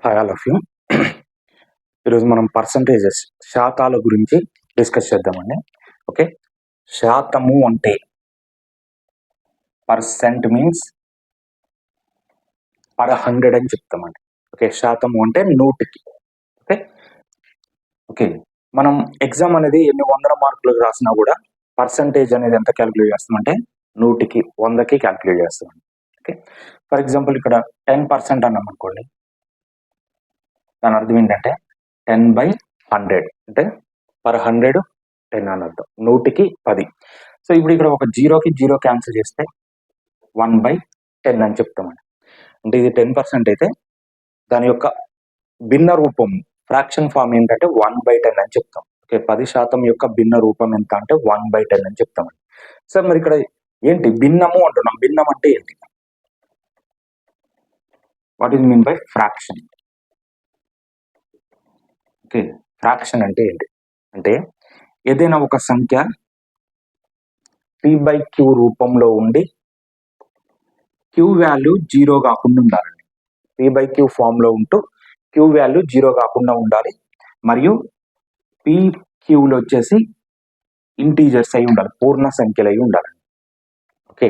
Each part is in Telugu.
Hi all of you. ఈరోజు మనం పర్సంటేజెస్ శాతాల గురించి డిస్కస్ చేద్దామండి. ఓకే, శాతము అంటే పర్సెంట్ మీన్స్ పర్ 100 అని చెప్తామండి. ఓకే, శాతము అంటే 100కి. ఓకే ఓకే మనం ఎగ్జామ్ అనేది ఎన్ని 100 మార్కులు రాసినా కూడా పర్సంటేజ్ అనేది ఎంత క్యాలిక్యులేట్ చేస్తామంటే 100కి 100కి క్యాలిక్యులేట్ చేస్తామండి. ఓకే, ఫర్ ఎగ్జాంపుల్ ఇక్కడ 10% అన్నాం అనుకోండి, దాని అర్థం ఏంటంటే 10/100 అంటే పర్ 100 10 అని అర్థం, 100కి 10. సో ఇప్పుడు ఇక్కడ ఒక జీరోకి జీరో క్యాన్సిల్ చేస్తే 1/10 అని చెప్తామండి. అంటే ఇది 10% అయితే దాని యొక్క భిన్న రూపం ఫ్రాక్షన్ ఫామ్ ఏంటంటే 1/10 అని చెప్తాం. ఓకే, 10% యొక్క భిన్న రూపం ఎంత అంటే 1/10 అని చెప్తామండి. సార్ మరి ఇక్కడ ఏంటి భిన్నము అంటున్నాం, భిన్నం అంటే ఏంటి? What is mean by fraction? Okay, fraction అంటే ఏంటి అంటే ఏదైనా ఒక సంఖ్య p/q రూపంలో ఉండి q వాల్యూ 0 కాకుండా ఉండాలండి. p/q ఫామ్ లో ఉంటూ q వాల్యూ 0 కాకుండా ఉండాలి, మరియు pqలో వచ్చేసి ఇంటీజర్స్ అయి ఉండాలి, పూర్ణ సంఖ్యలు అయి ఉండాలి. Okay,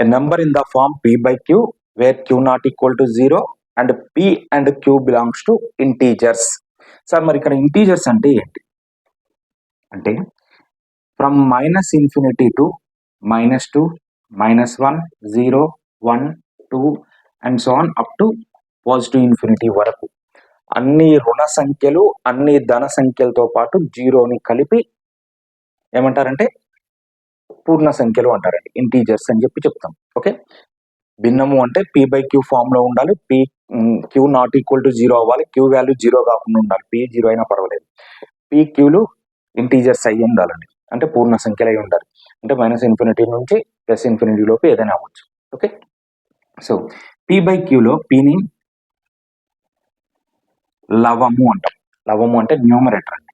a number in the form p/q where q not equal to 0 and p and q belongs to integers. Sir మరి ఇక్కడ ఇంటీజర్స్ అంటే ఏంటి అంటే from -∞ to -2 -1 0 1 2 and so on up to +∞ వరకు అన్ని రుణ సంఖ్యలు అన్ని ధన సంఖ్యలతో పాటు జీరోని కలిపి ఏమంటారంటే పూర్ణ సంఖ్యలు అంటారండి, ఇంటీజర్స్ అని చెప్పి చెప్తాం. ఓకే, భిన్నము అంటే p/q ఫామ్ లో ఉండాలి, q నాట్ ఈక్వల్ టు 0 అవ్వాలి, q వాల్యూ 0 కాకుండా ఉండాలి, p 0 అయినా పర్వాలేదు, pqలు ఇంటీజర్స్ అయ్యి ఉండాలండి, అంటే పూర్ణ సంఖ్యలు అయి ఉండాలి. అంటే -∞ నుంచి +∞ లోపు ఏదైనా అవ్వచ్చు. ఓకే, సో p/qలో pని లవము అంటాం. లవము అంటే న్యూమరేటర్ అండి.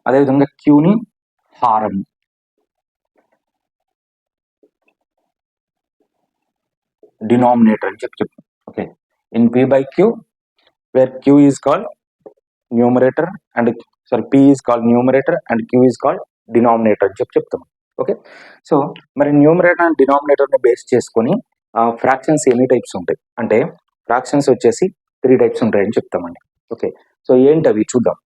అదేవిధంగా క్యూని హారము, డినామినేటర్ అని చెప్పి చెప్తాం. Okay, in p/q where q is called numerator and p is called numerator and q is called denominator అని చెప్పి చెప్తాం. ఓకే, సో మరి న్యూమరేటర్ అండ్ డినామినేటర్ ని బేస్ చేసుకొని ఫ్రాక్షన్స్ ఎన్ని టైప్స్ ఉంటాయి అంటే ఫ్రాక్షన్స్ వచ్చేసి 3 టైప్స్ ఉంటాయని చెప్తామండి. ఓకే, సో ఏంటవి చూద్దాం.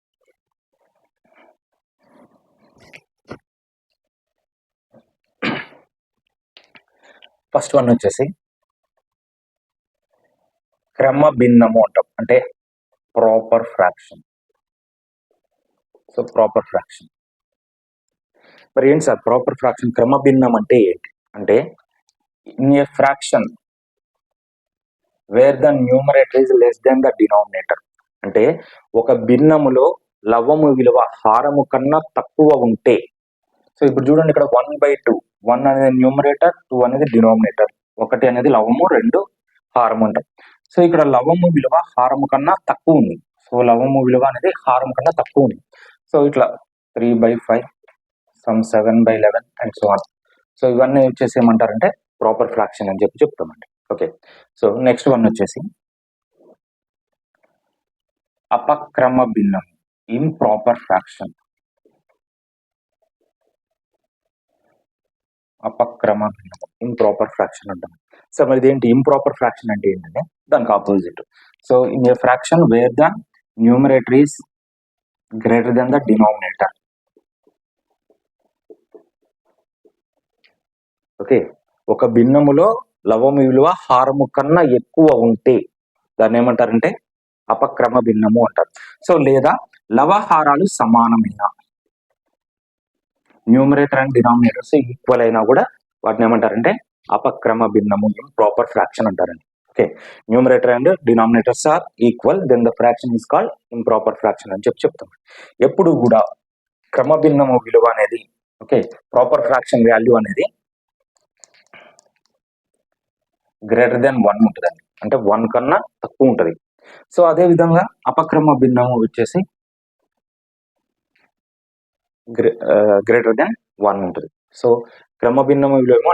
ఫస్ట్ వన్ వచ్చేసి క్రమ భిన్నము అంటాం, అంటే proper fraction. So proper fraction మరి ఏంటి సార్ ప్రాపర్ ఫ్రాక్షన్? క్రమ భిన్నం అంటే ఏంటి అంటే in a fraction wear the numerator is less than the denominator, అంటే ఒక భిన్నములో లవము విలువ హారము కన్నా తక్కువ ఉంటే, సో ఇప్పుడు చూడండి ఇక్కడ 1/2, 1 అనేది న్యూమరేటర్, 2 అనేది డినామినేటర్, 1 అనేది లవము, 2 హారము అంటాం. సో ఇక్కడ లవము విలువ హారము కన్నా తక్కువ ఉంది, సో లవము విలువ అనేది హారము కన్నా తక్కువ ఉంది. సో ఇట్లా 3/5 some 7/11 and so on. So ఇవన్నీ వచ్చేసి ఏమంటారంటే ప్రాపర్ ఫ్రాక్షన్ అని చెప్పి చెప్తామండి. ఓకే, సో నెక్స్ట్ వన్ వచ్చేసి అపక్రమ భిన్నం, ఇంప్రాపర్ ఫ్రాక్షన్. అపక్రమ భిన్నం, ఇంప్రాపర్ ఫ్రాక్షన్ అంటాం. సో మరి ఇదేంటి ఇంప్రాపర్ ఫ్రాక్షన్ అంటే ఏంటంటే దానికి opposite. So in a fraction wear the numerator is greater than the denominator. Okay, ఒక భిన్నములో లవము విలువ హారము కన్నా ఎక్కువ ఉంటే దాన్ని ఏమంటారంటే అపక్రమ భిన్నము అంటారు. సో లేదా లవహారాలు సమానమైన, న్యూమరేటర్ అండ్ డినామినేటర్స్ ఈక్వల్ అయినా కూడా వాటిని ఏమంటారంటే అపక్రమ భిన్నము, ఇంప్రాపర్ ఫ్రాక్షన్ అంటారండి. Okay, numerator and denominators are equal then the fraction is called improper fraction అని చెప్పి చెప్తాం. ఎప్పుడు కూడా క్రమ భిన్నము విలువ అనేది, ఓకే, ప్రాపర్ ఫ్రాక్షన్ వాల్యూ అనేది గ్రేటర్ దెన్ 1 ఉంటుందండి, అంటే 1 కన్నా తక్కువ ఉంటుంది. సో అదే విధంగా అపక్రమ భిన్నము వచ్చేసి గ్రేటర్ దెన్ 1 ఉంటుంది. సో క్రమ భిన్నం విలువ ఏమో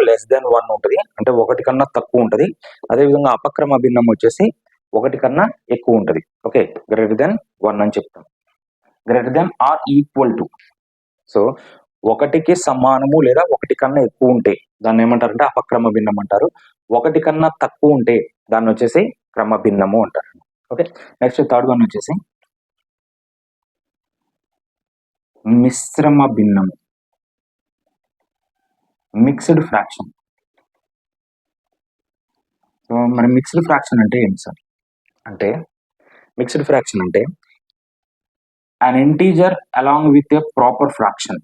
<1 ఉంటుంది, అంటే 1 కన్నా తక్కువ ఉంటుంది. అదేవిధంగా అపక్రమ భిన్నం వచ్చేసి 1 కన్నా ఎక్కువ ఉంటుంది. ఓకే, <1 అని చెప్తాం. ఆర్ ఈక్వల్ టు, సో 1కి సమానము లేదా 1 కన్నా ఎక్కువ ఉంటే దాన్ని ఏమంటారంటే అపక్రమ భిన్నం అంటారు. 1 కన్నా తక్కువ ఉంటే దాన్ని వచ్చేసి క్రమ భిన్నము అంటారు. ఓకే, నెక్స్ట్ థర్డ్ వన్ వచ్చేసి మిశ్రమ భిన్నము, మిక్స్డ్ ఫ్రాక్షన్. సో మరి మిక్స్డ్ ఫ్రాక్షన్ అంటే ఏంటి సార్ అంటే, మిక్స్డ్ ఫ్రాక్షన్ అంటే an integer along with a proper fraction.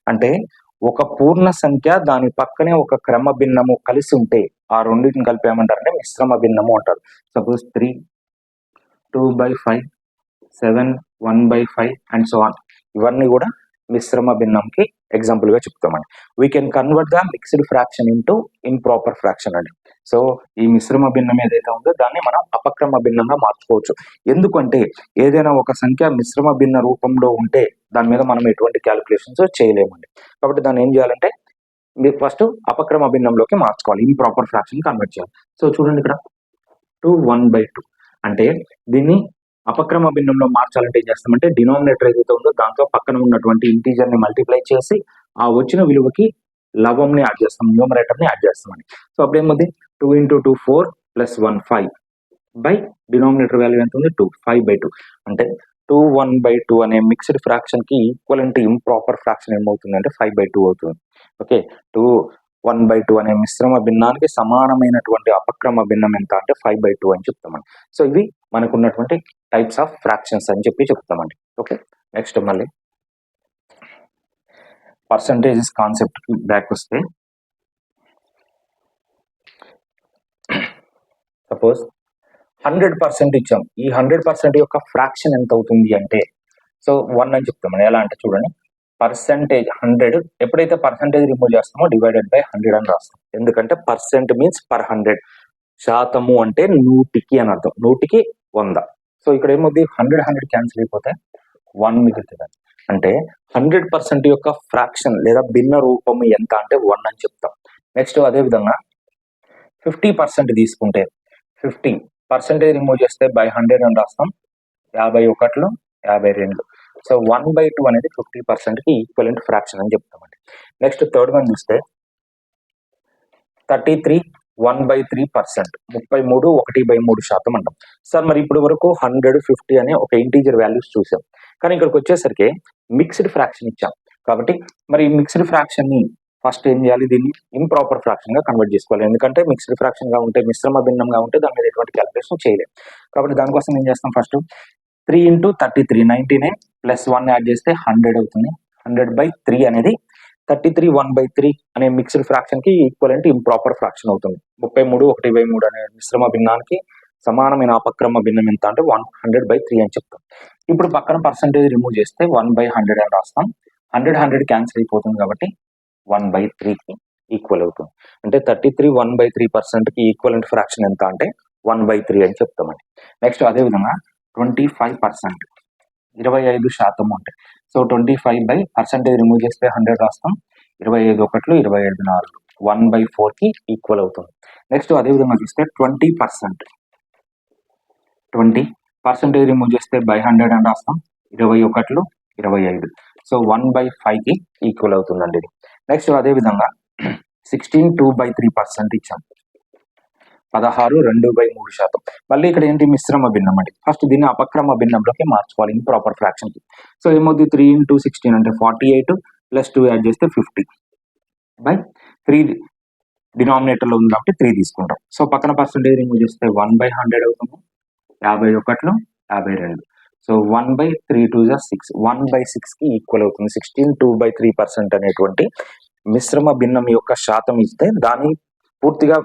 అంటే ఒక పూర్ణ సంఖ్య దాని పక్కనే ఒక క్రమ భిన్నము కలిసి ఉంటే ఆ రెండింటిని కలిపి ఏమంటారంటే మిశ్రమ భిన్నము అంటారు. సపోజ్ 3, 2/5, 7, 1/5 అండ్ సో ఆన్, ఇవన్నీ కూడా మిశ్రమ భిన్నంకి ఎగ్జాంపుల్ గా చెప్తామండి. We can convert the mixed fraction into improper fraction అండి. సో ఈ మిశ్రమ భిన్నం ఏదైతే ఉందో దాన్ని మనం అపక్రమ భిన్నంగా మార్చుకోవచ్చు. ఎందుకంటే ఏదైనా ఒక సంఖ్య మిశ్రమ భిన్న రూపంలో ఉంటే దాని మీద మనం ఎటువంటి క్యాలిక్యులేషన్స్ చేయలేమండి. కాబట్టి దాన్ని ఏం చేయాలంటే మీరు ఫస్ట్ అపక్రమ భిన్నంలోకి మార్చుకోవాలి, ఇంప్రాపర్ ఫ్రాక్షన్ కన్వర్ట్ చేయాలి. సో చూడండి ఇక్కడ 2 1/2 అంటే దీన్ని అపక్రమ భిన్నంలో మార్చాలంటే ఏం చేస్తామంటే డినామినేటర్ ఏదైతే ఉందో దాంతో పక్కన ఉన్నటువంటి ఇంటీజర్ ని మల్టిప్లై చేసి ఆ వచ్చిన విలువకి లవంని యాడ్ చేస్తాం, న్యూమరేటర్ ని యాడ్ చేస్తామండి. సో అప్పుడు ఏముంది 2 × 2 4 + 1 5 బై డినామినేటర్ వాల్యూ ఎంత ఉంది 2 5/2 అంటే 2 1/2 అనే మిక్స్డ్ ఫ్రాక్షన్ కి ఈక్వలెంట్ ఇంప్రాపర్ ఫ్రాక్షన్ ఏమవుతుంది అంటే 5/2 అవుతుంది. ఓకే, 2 1/2 అనే మిశ్రమ భిన్నానికి సమానమైనటువంటి అపక్రమ భిన్నం ఎంత అంటే 5/2 అని చెప్తామండి. సో ఇవి మనకు ఉన్నటువంటి టైప్స్ ఆఫ్ ఫ్రాక్షన్స్ అని చెప్పి చెప్తామండి. ఓకే, నెక్స్ట్ మళ్ళీ పర్సంటేజెస్ కాన్సెప్ట్ కి బ్యాక్ వస్తే, సపోజ్ 100% ఇచ్చాం, ఈ 100% యొక్క ఫ్రాక్షన్ ఎంత అవుతుంది అంటే సో 1 అని చెప్తామని. ఎలా అంటే చూడండి, పర్సంటేజ్ 100 ఎప్పుడైతే పర్సంటేజ్ రిమూవ్ చేస్తామో /100 అని రాస్తాం. ఎందుకంటే పర్సెంట్ మీన్స్ పర్ 100, శాతము అంటే 100కి అని అర్థం, 100కి 100. సో ఇక్కడ ఏమవుతుంది 100 క్యాన్సిల్ అయిపోతే 1 మిగులుతుంది. అంటే 100% యొక్క ఫ్రాక్షన్ లేదా భిన్న రూపము ఎంత అంటే 1 అని చెప్తాం. నెక్స్ట్ అదే విధంగా 50% తీసుకుంటే 50% రిమూవ్ చేస్తే /100 అని రాస్తాం, 51 52. సో 1/2 అనేది 50%కి ఈక్వలెంట్ ఫ్రాక్షన్ అని చెప్తామండి. నెక్స్ట్ థర్డ్ వన్ చూస్తే 33 1/3%, 33 1/3% అంటాం. సార్ మరి ఇప్పుడు వరకు 100 50 అనే ఒక ఇంటీజర్ వాల్యూస్ చూసాం, కానీ ఇక్కడికి వచ్చేసరికి మిక్స్డ్ ఫ్రాక్షన్ ఇచ్చాం. కాబట్టి మరి మిక్స్డ్ ఫ్రాక్షన్ ని ఫస్ట్ ఏం చేయాలి, దీన్ని ఇంప్రాపర్ ఫ్రాక్షన్ గా కన్వర్ట్ చేసుకోవాలి. ఎందుకంటే మిక్స్డ్ ఫ్రాక్షన్ గా ఉంటే, మిశ్రమ భిన్నంగా ఉంటే దాని మీద ఎటువంటి క్యాలిక్యులేషన్ చేయలేం. కాబట్టి దానికోసం ఏం చేస్తాం, ఫస్ట్ 3 × 33 99 + 1 యాడ్ చేస్తే 100 అవుతుంది. 100/3 అనేది 33 1/3 అనే మిక్స్డ్ ఫ్రాక్షన్ కి ఈక్వలెంట్ ఇంప్రాపర్ ఫ్రాక్షన్ అవుతుంది. 33 1/3 అనే మిశ్రమ భిన్నానికి సమానమైన అపక్రమ భిన్నం ఎంత అంటే 100/3 అని చెప్తాం. ఇప్పుడు పక్కన పర్సంటేజ్ రిమూవ్ చేస్తే 1/100 అని రాస్తాం. 100 క్యాన్సిల్ అయిపోతుంది కాబట్టి 1/3కి ఈక్వల్ అవుతుంది. అంటే 33 1/3% కి ఈక్వలెంట్ ఫ్రాక్షన్ ఎంత అంటే 1/3 అని చెప్తామండి. నెక్స్ట్ అదే విధంగా 25%, 25% ఉంటాయి. సో 25 పర్సంటేజ్ రిమూవ్ చేస్తే 100 రాస్తాం, 25 1 25 4 1/4కి ఈక్వల్ అవుతుంది. నెక్స్ట్ అదే విధంగా చూస్తే 20%, 20% రిమూవ్ చేస్తే /100 అని రాస్తాం, 21 25. సో 1/5కి ఈక్వల్ అవుతుందండి ఇది. నెక్స్ట్ అదే విధంగా 16 2/3% ఇచ్చాం, 16 2/3%. మళ్ళీ ఇక్కడ ఏంటి మిశ్రమ భిన్నం అండి. ఫస్ట్ దీన్ని అపక్రమ భిన్నంలోకి మార్చుకోవాలి ఇంప్రాపర్ ఫ్రాక్షన్ కి. సో ఏమవుతుంది 3 × 16 అంటే 48 + 2 యాడ్ చేస్తే 50/3 డినామినేటర్ లో ఉంది కాబట్టి 3 తీసుకుంటాం. సో పక్కన పర్సంటేజ్ రిమూవ్ చేస్తే 1/100 అవుతుంది, 51 52. సో 1/3 2 6, 1/6కి ఈక్వల్ అవుతుంది. 16 2/3% అనేటువంటి మిశ్రమ భిన్నం యొక్క శాతం ఇస్తే దాన్ని పూర్తిగా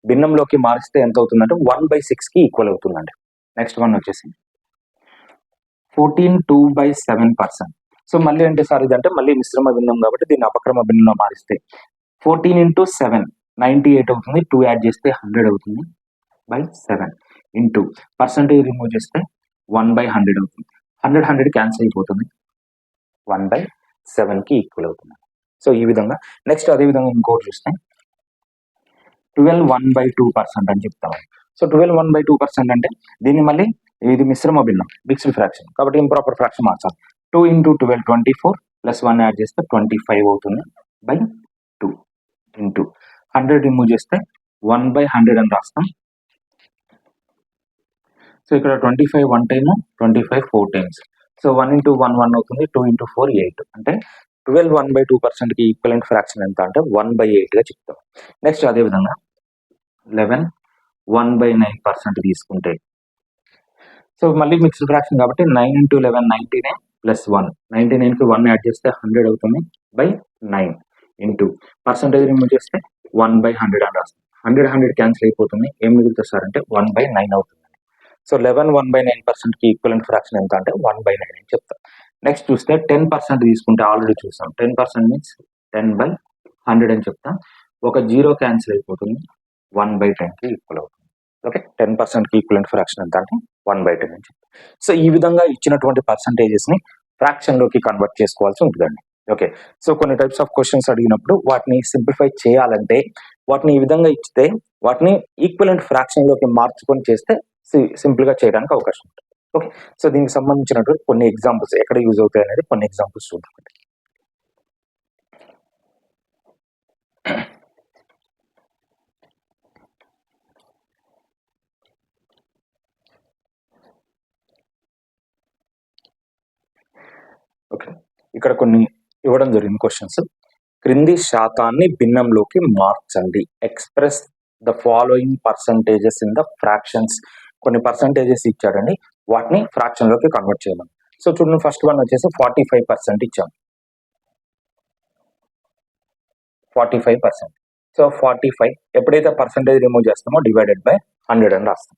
భిన్నంలోకి మారిస్తే ఎంత అవుతుందంటే 1/6కి ఈక్వల్ అవుతుందండి. నెక్స్ట్ వన్ వచ్చేసి 14 2/7%. సో మళ్ళీ అంటే సార్ ఇదంటే మళ్ళీ మిశ్రమ భిన్నం కాబట్టి దీన్ని అపక్రమ భిన్నంలో మారిస్తే 14 × 7 98 అవుతుంది, 2 యాడ్ చేస్తే 100 అవుతుంది /7 ఇంటూ పర్సంటేజ్ రిమూవ్ చేస్తే 1/100 అవుతుంది. 100 క్యాన్సిల్ అయిపోతుంది 1/7 7కి ఈక్వల్ అవుతుంది. సో ఈ విధంగా నెక్స్ట్ అదే విధంగా ఇంకోటి చూస్తే 12 1/2% అని చెప్తాము. సో 12 1/2% అంటే దీన్ని మళ్ళీ ఇది మిశ్రమ భిన్నం మిక్స్డ్ ఫ్రాక్షన్ కాబట్టి ఇంప్రాపర్ ఫ్రాక్షన్ మార్చాలి. 2 × 12 24 ప్లస్ 1 యాడ్ చేస్తే 25 అవుతుంది బై 2 ఇంటూ 100 రిమూవ్ చేస్తే 1/100 అని రాస్తాం. సో ఇక్కడ 25 1 టైమ్ 25 4 టైమ్స్. సో 1 × 1 1 అవుతుంది, 2 × 4 8 అంటే 12 1/2%కి ఈక్వలెంట్ ఫ్రాక్షన్ ఎంత అంటే 1/8గా చెప్తాం. నెక్స్ట్ అదే విధంగా 11 1/9% తీసుకుంటే సో మళ్ళీ మిక్స్డ్ ఫ్రాక్షన్ కాబట్టి 9 × 11 99 ప్లస్ 1 99కి 1 యాడ్ చేస్తే 100 అవుతుంది బై 9 ఇంటూ పర్సంటేజ్ రిమూవ్ చేస్తే 1/100 అని రాస్తుంది. 100 క్యాన్సిల్ అయిపోతుంది, ఏం మిగులుతుంది సార్ అంటే 1/9 అవుతుంది. సో 11 1/9%కి ఈక్వలెంట్ ఫ్రాక్షన్ ఎంత అంటే 1/9 అని చెప్తాం. నెక్స్ట్ చూస్తే 10% తీసుకుంటే ఆల్రెడీ చూసాం. 10% మీన్స్ 10/100 అని చెప్తాం. ఒక 0 క్యాన్సిల్ అయిపోతుంది, 1/10కి ఈక్వల్ అవుతుంది. ఓకే, 10%కి ఈక్వలెంట్ ఫ్రాక్షన్ ఎంత అంటే 1/10 అని చెప్తాం. సో ఈ విధంగా ఇచ్చినటువంటి పర్సంటేజెస్ని ఫ్రాక్షన్లోకి కన్వర్ట్ చేసుకోవాల్సి ఉంటుందండి. ఓకే, సో కొన్ని టైప్స్ ఆఫ్ క్వశ్చన్స్ అడిగినప్పుడు వాటిని సింప్లిఫై చేయాలంటే వాటిని ఈ విధంగా ఇచ్చితే వాటిని ఈక్వలెంట్ ఫ్రాక్షన్లోకి మార్చుకొని చేస్తే సింపుల్గా చేయడానికి అవకాశం ఉంటుంది. ఓకే, సో దీనికి సంబంధించినటువంటి కొన్ని ఎగ్జాంపుల్స్ ఎక్కడ యూజ్ అవుతాయి అనేది కొన్ని ఎగ్జాంపుల్స్ చూద్దాం. ఓకే, ఇక్కడ కొన్ని ఇవ్వడం జరిగింది క్వశ్చన్స్. క్రింది శాతాన్ని భిన్నంలోకి మార్చండి. Express the following percentages in the fractions. కొన్ని పర్సంటేజెస్ ఇచ్చాడండి, వాటిని ఫ్రాక్షన్ లోకి కన్వర్ట్ చేయమని. సో చూడండి, ఫస్ట్ వన్ వచ్చేసి 45% ఇచ్చాం. 45%. సో 45 ఎప్పుడైతే పర్సంటేజ్ రిమూవ్ చేస్తామో డివైడెడ్ బై 100 అని రాస్తాం.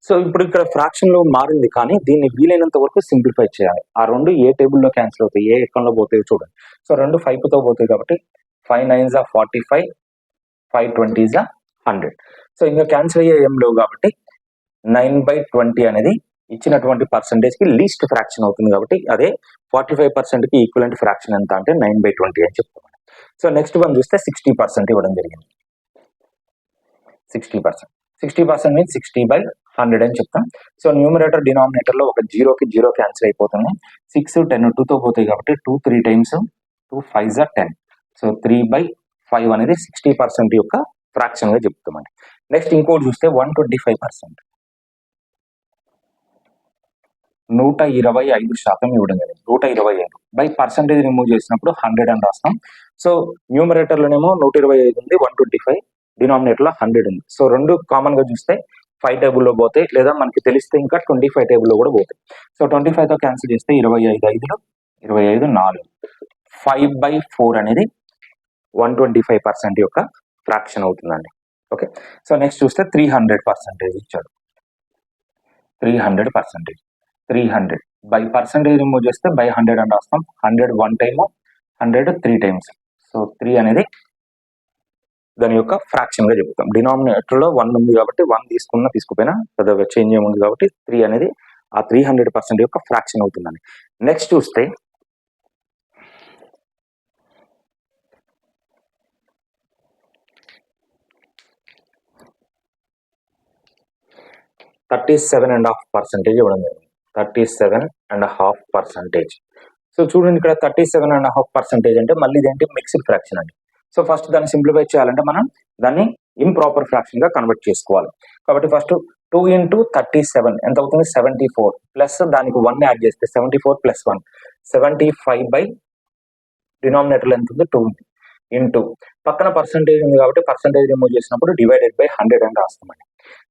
సో ఇప్పుడు ఇక్కడ ఫ్రాక్షన్ లో మారింది, కానీ దీన్ని వీలైనంత వరకు సింప్లిఫై చేయాలి. ఆ రెండు ఏ టేబుల్లో క్యాన్సిల్ అవుతాయి, ఏ ఎక్కంలో పోతాయో చూడండి. సో రెండు 5తో పోతాయి కాబట్టి 5 9s 45, 5 20s 100. సో ఇంకా క్యాన్సిల్ అయ్యే ఏం లేవు కాబట్టి 9/20 అనేది ఇచ్చినటువంటి పర్సంటేజ్ కి లీస్ట్ ఫ్రాక్షన్ అవుతుంది కాబట్టి అదే 45%కి ఈక్వలెంట్ ఫ్రాక్షన్ ఎంత అంటే 9/20 అని చెప్తాం. సో నెక్స్ట్ వన్ చూస్తే 60% ఇవ్వడం జరిగింది. 60% మీన్స్ 60/100 అని చెప్తాం. సో న్యూమరేటర్ డినామినేటర్ లో ఒక 0కి 0 క్యాన్సిల్ అయిపోతుంది. 6 10 2తో పోతాయి కాబట్టి 2 3 టైమ్స్ 2 5s 10. సో 3/5 అనేది 60% యొక్క ఫ్రాక్షన్ గా చెప్తామండి. నెక్స్ట్ ఇంకోటి చూస్తే 125%, 125% ఇవ్వడం జరిగింది. 125 బై పర్సంటేజ్ రిమూవ్ చేసినప్పుడు 100 అని రాస్తాం. సో న్యూమరేటర్ లోనేమో 125 ఉంది, 125 డినామినేటర్ లో 100 ఉంది. సో రెండు కామన్ గా చూస్తే 5 టేబుల్లో పోతాయి, లేదా మనకి తెలిస్తే ఇంకా 25 టేబుల్లో కూడా పోతాయి. సో 25తో క్యాన్సిల్ చేస్తే 25 5లో 25 4 5/4 అనేది 125% యొక్క ఫ్రాక్షన్ అవుతుందండి. ఓకే, సో నెక్స్ట్ చూస్తే 300% ఇచ్చాడు. 300 బై పర్సంటేజ్ రిమూవ్ చేస్తే బై 100 అని రాస్తాం. 100 1 టైమ్, 100 3 టైమ్స్. సో 3 అనేది దాని యొక్క ఫ్రాక్షన్ గా చెప్తాం. డినామినేటర్ లో 1 ఉంది కాబట్టి 1 తీసుకుపోయినా పెద్దగా చేంజ్ ఏముంది కాబట్టి 3 అనేది ఆ 300% యొక్క ఫ్రాక్షన్ అవుతుందండి. నెక్స్ట్ చూస్తే 37.5% ఇవ్వడం జరిగింది. 37.5%. సో చూడండి, ఇక్కడ 37.5% అంటే మళ్ళీ ఇదేంటి మిక్స్డ్ ఫ్రాక్షన్ అండి. సో ఫస్ట్ దాన్ని సింప్లిఫై చేయాలంటే మనం దాన్ని ఇంప్రాపర్ ఫ్రాక్షన్ గా కన్వర్ట్ చేసుకోవాలి. కాబట్టి ఫస్ట్ 2 × 37 ఎంత అవుతుంది 74 ప్లస్ దానికి 1 యాడ్ చేస్తే 74 + 1 75 డినామినేటర్ ఎంత ఉంది 2 ఇంటూ పక్కన పర్సంటేజ్ ఉంది కాబట్టి పర్సంటేజ్ రిమూవ్ చేసినప్పుడు డివైడెడ్ బై 100 అని రాస్తామండి.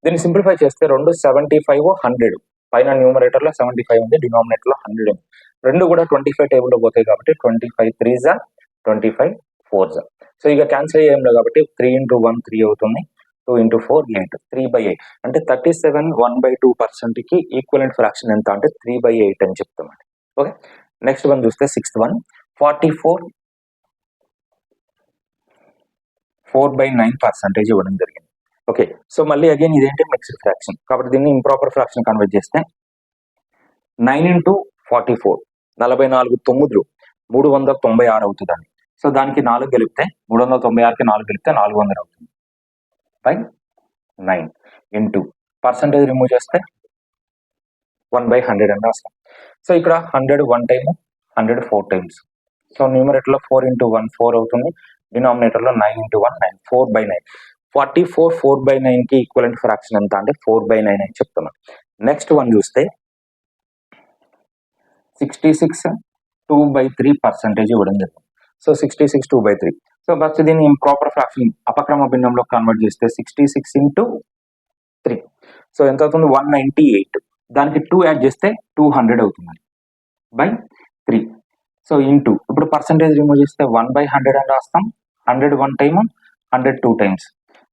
దీన్ని సింప్లిఫై చేస్తే రెండు 75 100 పైన న్యూమరేటర్ లో 75 ఉంది, డినామినేటర్ లో 100 ఉంది. రెండు కూడా 25 టేబుల్లో పోతాయి కాబట్టి 25 3s 25 4s. సో ఇక క్యాన్సిల్ అయ్యేంలో కాబట్టి 3 × 1 3 అవుతుంది, 2 × 4 8, 3/8 అంటే 37 1/2%కి ఈక్వలెంట్ ఫ్రాక్షన్ ఎంత అంటే 3/8 అని చెప్తామండి. ఓకే, నెక్స్ట్ వన్ చూస్తే 6th వన్ 44 4/9% ఇవ్వడం జరిగింది. ఓకే, సో మళ్ళీ అగైన్ ఇదేంటి మిక్స్డ్ ఫ్రాక్షన్ కాబట్టి దీన్ని ఇంప్రాపర్ ఫ్రాక్షన్ కన్వర్ట్ చేస్తే 9 × 44 44 9 396 అవుతుందండి. సో దానికి 4 కలిపితే 396కి 4 కలిపితే 400 అవుతుంది బై 9 ఇంటూ పర్సంటేజ్ రిమూవ్ చేస్తే 1/100 అని వస్తాం. సో ఇక్కడ 100 1 టైము, 100 4 టైమ్స్. సో న్యూమరేటర్లో 4 × 1 4 అవుతుంది, డినామినేటర్లో 9 × 1 9 4/9. 44 4/9కి ఈక్వలెంట్ ఫ్రాక్షన్ ఎంత అంటే 4/9 అని చెప్తున్నాం. నెక్స్ట్ వన్ చూస్తే 66 2/3% ఇవ్వడం జరిగింది. సో 66 2/3. సో ఫస్ట్ దీన్ని ఇంప్రాపర్ ఫ్రాక్షన్ అపక్రమ భిన్నంలో కన్వర్ట్ చేస్తే 66 × 3. సో ఎంత అవుతుంది 198. దానికి 2 యాడ్ చేస్తే 200 అవుతుంది బై 3. సో ఇంటూ ఇప్పుడు పర్సంటేజ్ రిమూవ్ చేస్తే 1/100 అని రాస్తాం. 100 1 టైము, 100 2 టైమ్స్.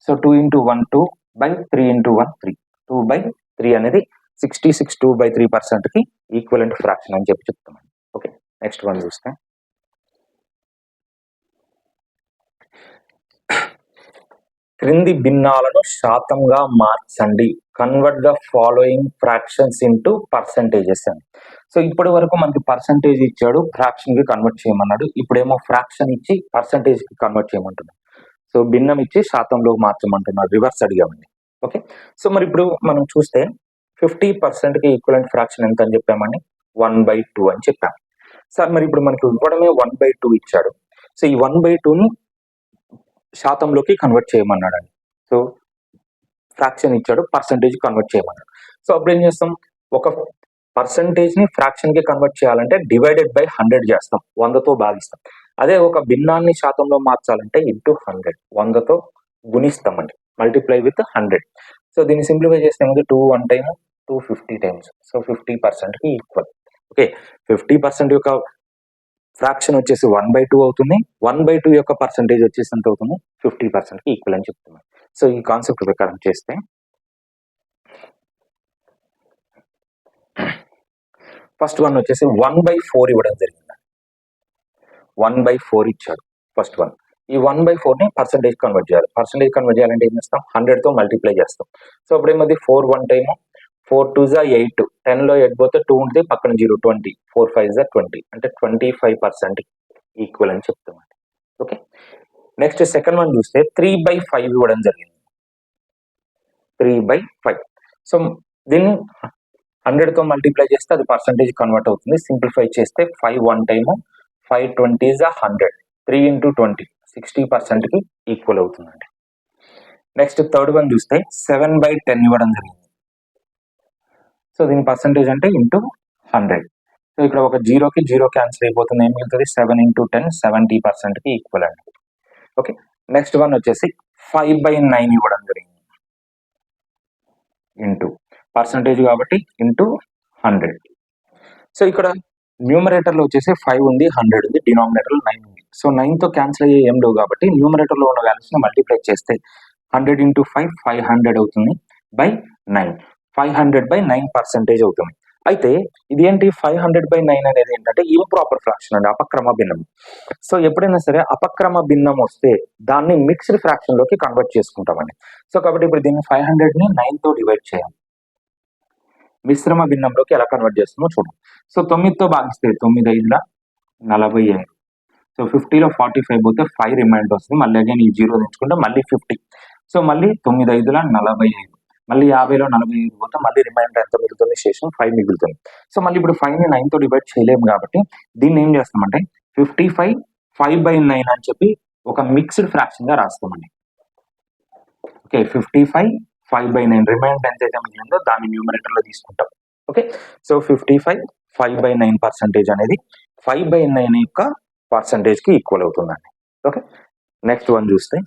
So 2 × 1 2 by 3 × 1 3. 2/3 అనేది 66 2/3%కి ఈక్వలెంట్ ఫ్రాక్షన్ అని చెప్పి చెప్తున్నాను. ఓకే, నెక్స్ట్ వన్ చూస్తే క్రింది భిన్నాలను శాతంగా మార్చండి, convert the following fractions into percentages అని. సో ఇప్పటి వరకు మనకి పర్సంటేజ్ ఇచ్చాడు, ఫ్రాక్షన్ కి కన్వర్ట్ చేయమన్నాడు. ఇప్పుడేమో ఫ్రాక్షన్ ఇచ్చి పర్సంటేజ్ కి కన్వర్ట్ చేయమంటున్నాడు. సో భిన్నం ఇచ్చి శాతంలో మార్చమంటున్నాడు, రివర్స్ అడిగామండి. ఓకే, సో మరి ఇప్పుడు మనం చూస్తే 50%కి ఈక్వలెంట్ ఫ్రాక్షన్ ఎంత అని చెప్పామండి, 1/2 అని చెప్పాము. సార్ మరి ఇప్పుడు మనకి ఇవ్వడమే 1/2 ఇచ్చాడు. సో ఈ 1/2ని శాతంలోకి కన్వర్ట్ చేయమన్నాడు అండి. సో ఫ్రాక్షన్ ఇచ్చాడు, పర్సంటేజ్ కన్వర్ట్ చేయమన్నాడు. సో అప్పుడు ఏం చేస్తాం, ఒక పర్సంటేజ్ ని ఫ్రాక్షన్ కి కన్వర్ట్ చేయాలంటే డివైడెడ్ బై 100 చేస్తాం, 100తో భాగిస్తాం. అదే ఒక భిన్నాన్ని శాతంలో మార్చాలంటే ఇంటూ 100, 100తో గుణిస్తామండి, మల్టిప్లై విత్ 100. సో దీన్ని సింప్లిఫై చేస్తే 2 1 టైమ్ 2 50 టైమ్స్. సో 50%కి ఈక్వల్. ఓకే, 50% యొక్క ఫ్రాక్షన్ వచ్చేసి 1/2 అవుతుంది. 1/2 యొక్క పర్సంటేజ్ వచ్చేసి ఎంత అవుతుంది, 50%కి ఈక్వల్ అని చెప్తున్నాను. సో ఈ కాన్సెప్ట్ ప్రకారం చేస్తే ఫస్ట్ వన్ వచ్చేసి 1/4 ఇవ్వడం జరిగింది. 1/4 ఇచ్చాడు ఫస్ట్ వన్. ఈ 1/4ని పర్సంటేజ్ కన్వర్ట్ చేయాలి. పర్సంటేజ్ కన్వర్ట్ చేయాలంటే ఏం చేస్తాం, 100తో మల్టిప్లై చేస్తాం. సో అప్పుడు ఏమది 4 1 టైమ్ 4 2 8, 10లో 8 పోతే 2 ఉంటుంది, పక్కన 0 20, 4 5 20, అంటే 25% ఈక్వల్ అని చెప్తామండి. ఓకే, నెక్స్ట్ సెకండ్ వన్ చూస్తే 3/5 ఇవ్వడం జరిగింది. 3/5. సో దీన్ని 100తో మల్టిప్లై చేస్తే అది పర్సంటేజ్ కన్వర్ట్ అవుతుంది. సింప్లిఫై చేస్తే 5 1 టైమ్ 5 20 100, 3 × 20 60%కి ఈక్వల్ అవుతుందండి. నెక్స్ట్ థర్డ్ వన్ చూస్తే 7/10 ఇవ్వడం జరిగింది. సో దీని పర్సంటేజ్ అంటే ఇంటూ 100. సో ఇక్కడ ఒక 0కి 0 క్యాన్సిల్ అయిపోతుంది, ఏం మిగులుతుంది 7 × 10 70%కి ఈక్వల్ అండి. ఓకే, నెక్స్ట్ వన్ వచ్చేసి 5/9 ఇవ్వడం జరిగింది. ఇంటూ పర్సంటేజ్ కాబట్టి ఇంటూ 100. సో ఇక్కడ న్యూమరేటర్లో వచ్చేసి 5 ఉంది, 100 ఉంది, డినామినేటర్లో 9 ఉంది. సో 9తో క్యాన్సిల్ అయ్యే ఏం లేవు కాబట్టి న్యూమరేటర్లో ఉన్న వాల్యూస్ని మల్టిప్లై చేస్తే 100 × 5 500 అవుతుంది బై 9. 500/9% అవుతుంది. అయితే ఇది ఏంటి 500/9 అనేది ఏంటంటే ఇంప్రాపర్ ఫ్రాక్షన్ అండి, అపక్రమ భిన్నం. సో ఎప్పుడైనా సరే అపక్రమ భిన్నం వస్తే దాన్ని మిక్స్డ్ ఫ్రాక్షన్ లోకి కన్వర్ట్ చేసుకుంటామండి. సో కాబట్టి ఇప్పుడు దీన్ని 500ని 9తో డివైడ్ చేయాలి. మిశ్రమ భిన్నంలోకి ఎలా కన్వర్ట్ చేస్తామో చూడండి. సో 9తో భాగిస్తే 9 5 45. సో 50లో 45 పోతే 5 రిమైండర్ వస్తుంది. మళ్ళీ అగైన్ ఈ 0 తెచ్చుకుంటే మళ్ళీ 50. సో మళ్ళీ 9 5 45, మళ్ళీ 50లో 45 పోతే మళ్ళీ రిమైండర్ ఎంత మిగులుతుంది, శేషం 5 మిగులుతుంది. సో మళ్ళీ ఇప్పుడు 5ని 9తో డివైడ్ చేయలేము కాబట్టి దీన్ని ఏం చేస్తామంటే 55 5/9 అని చెప్పి ఒక మిక్స్డ్ ఫ్రాక్షన్ గా రాస్తామండి. ఓకే, 55 5/9 రిమైండర్ ఎంతైతే మిగిలిందో దాన్ని న్యూమరేటర్ లో తీసుకుంటాం. ఓకే, సో 55 5/9% అనేది 5/9 యొక్క పర్సంటేజ్ కి ఈక్వల్ అవుతుందండి. ఓకే, నెక్స్ట్ వన్ చూస్తే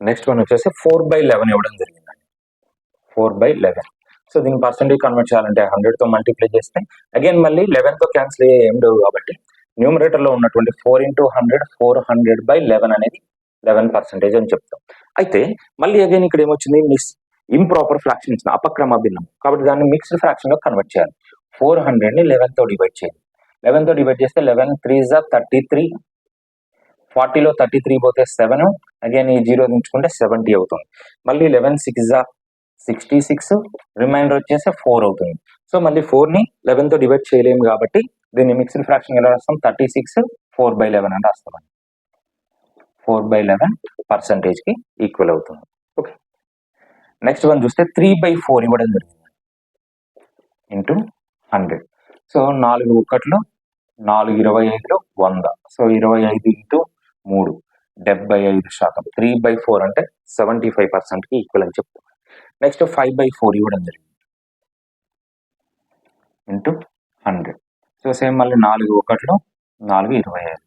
నెక్స్ట్ వన్ వచ్చేసి 4/11 ఇవ్వడం జరిగిందండి. 4/11. సో దీని పర్సంటేజ్ కన్వర్ట్ చేయాలంటే 100తో మల్టిప్లై చేస్తే అగైన్ మళ్ళీ 11తో క్యాన్సిల్ అయ్యే ఏం లేవు కాబట్టి న్యూమరేటర్ లో ఉన్నటువంటి 4 × 100 400/11 అనేది 11% అని చెప్తాం. అయితే మళ్ళీ అగైన్ ఇక్కడ ఏమొచ్చింది, ఇంప్రాపర్ ఫ్రాక్షన్ ఇచ్చిన అపక్రమ భిన్నం కాబట్టి దాన్ని మిక్స్డ్ ఫ్రాక్షన్ లో కన్వర్ట్ చేయాలి. 400ని 11తో డివైడ్ చేయాలి. 11తో డివైడ్ చేస్తే 11 3 33, 40లో 33 పోతే 7, అగైన్ ఈ 0 దించుకుంటే 70 అవుతుంది. మళ్ళీ 11 6 66, రిమైండర్ వచ్చేసి 4 అవుతుంది. సో మళ్ళీ 4ని 11తో డివైడ్ చేయలేము కాబట్టి దీన్ని మిక్స్డ్ ఫ్రాక్షన్ ఎలా రాస్తాం, 36 4/11 అని రాస్తామండి. 4/11% ఈక్వల్ అవుతుంది. ఓకే, నెక్స్ట్ వన్ చూస్తే 3/4 ఇవ్వడం జరిగింది ఇంటూ 100. సో 4 1 4 25 100. So 25 into 3 75%. 3/4 అంటే 75%కి ఈక్వల్ అని చెప్తాం. నెక్స్ట్ 5/4 ఇవ్వడం జరిగింది ఇంటూ 100. సో సేమ్ మళ్ళీ 4 1 4 25.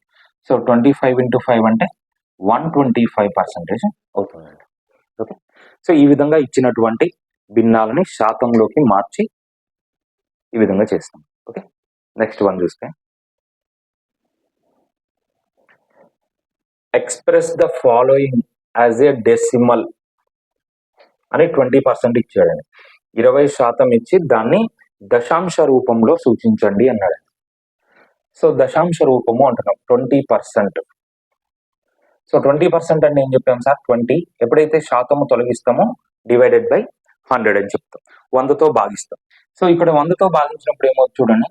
సో 25 ఇంటూ 5 అంటే 125% అవుతుందండి. ఓకే, సో ఈ విధంగా ఇచ్చినటువంటి భిన్నాలని శాతంలోకి మార్చి ఈ విధంగా చేస్తాం. ఓకే, నెక్స్ట్ వన్ చూస్తే express the following as a decimal అని 20% ఇచ్చాడండి. 20% ఇచ్చి దాన్ని దశాంశ రూపంలో సూచించండి అన్నాడు. సో దశాంశ రూపము అంటున్నాం 20%. సో 20% అంటే ఏం చెప్పాం సార్, 20 ఎప్పుడైతే శాతము తొలగిస్తామో డివైడెడ్ బై 100 అని చెప్తాం, 100తో భాగిస్తాం. సో ఇక్కడ 100తో భాగించినప్పుడు ఏమవుతుంది చూడండి,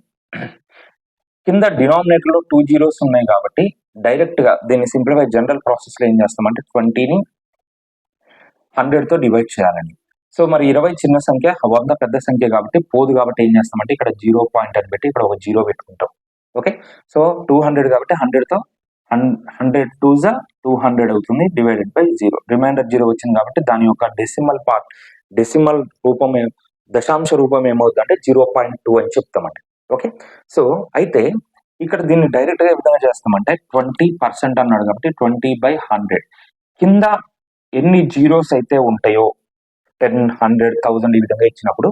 కింద డినామినేటర్ లో 2 zeros ఉన్నాయి కాబట్టి డైరెక్ట్ గా దీన్ని సింప్లిఫై జనరల్ ప్రాసెస్ లో ఏం చేస్తామంటే 20ని 100తో డివైడ్ చేయాలండి. సో మరి 20 చిన్న సంఖ్య, 100 పెద్ద సంఖ్య కాబట్టి పోదు, కాబట్టి ఏం చేస్తామంటే ఇక్కడ 0 పాయింట్ అని పెట్టి ఇక్కడ ఒక 0 పెట్టుకుంటాం. ఓకే, సో 200 కాబట్టి 100తో 100 2s 200 అవుతుంది డివైడెడ్ బై 0. రిమైండర్ 0 వచ్చింది కాబట్టి దాని యొక్క డెసిమల్ రూపం దశాంశ రూపం ఏమవుతుంది అంటే 0.2 అని చెప్తామండి. ఓకే, సో అయితే ఇక్కడ దీన్ని డైరెక్ట్ గా ఏ విధంగా చేస్తామంటే 20% అన్నాడు కాబట్టి 20/100 కింద ఎన్ని జీరోస్ అయితే ఉంటాయో 10 100 1000 ఈ విధంగా ఇచ్చినప్పుడు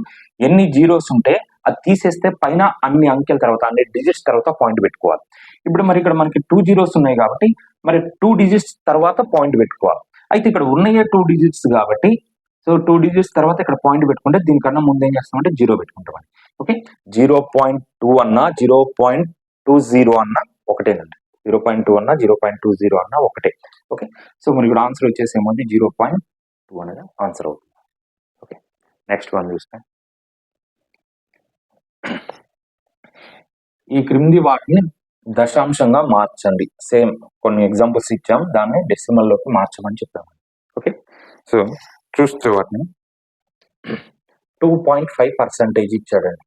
ఎన్ని జీరోస్ ఉంటే అది తీసేస్తే పైన అన్ని అంకెల తర్వాత అన్ని డిజిట్స్ తర్వాత పాయింట్ పెట్టుకోవాలి. ఇప్పుడు మరి ఇక్కడ మనకి 2 zeros ఉన్నాయి కాబట్టి మరి 2 digits తర్వాత పాయింట్ పెట్టుకోవాలి. అయితే ఇక్కడ ఉన్నాయే 2 digits కాబట్టి సో 2 digits తర్వాత ఇక్కడ పాయింట్ పెట్టుకుంటే దీనికన్నా ముందు ఏం చేస్తామంటే 0 పెట్టుకుంటాం. ఓకే, 0.2 అన్నా 0.20 అన్నా ఒకటేనండి. 0.2 అన్నా 0.20 అన్నా ఒకటే. ఓకే, సో మరి ఇక్కడ ఆన్సర్ వచ్చేసి ఏముంది 0.2 అనేది ఆన్సర్ అవుతుంది. ఓకే, నెక్స్ట్ వన్ చూస్తే ఈ క్రింది వాటిని దశాంశంగా మార్చండి. సేమ్ కొన్ని ఎగ్జాంపుల్స్ ఇచ్చాం, దాన్ని డెసిమల్ లోకి మార్చమని చెప్పాము. ఓకే, సో చూస్తే వాటిని 2.5% ఇచ్చాడండి.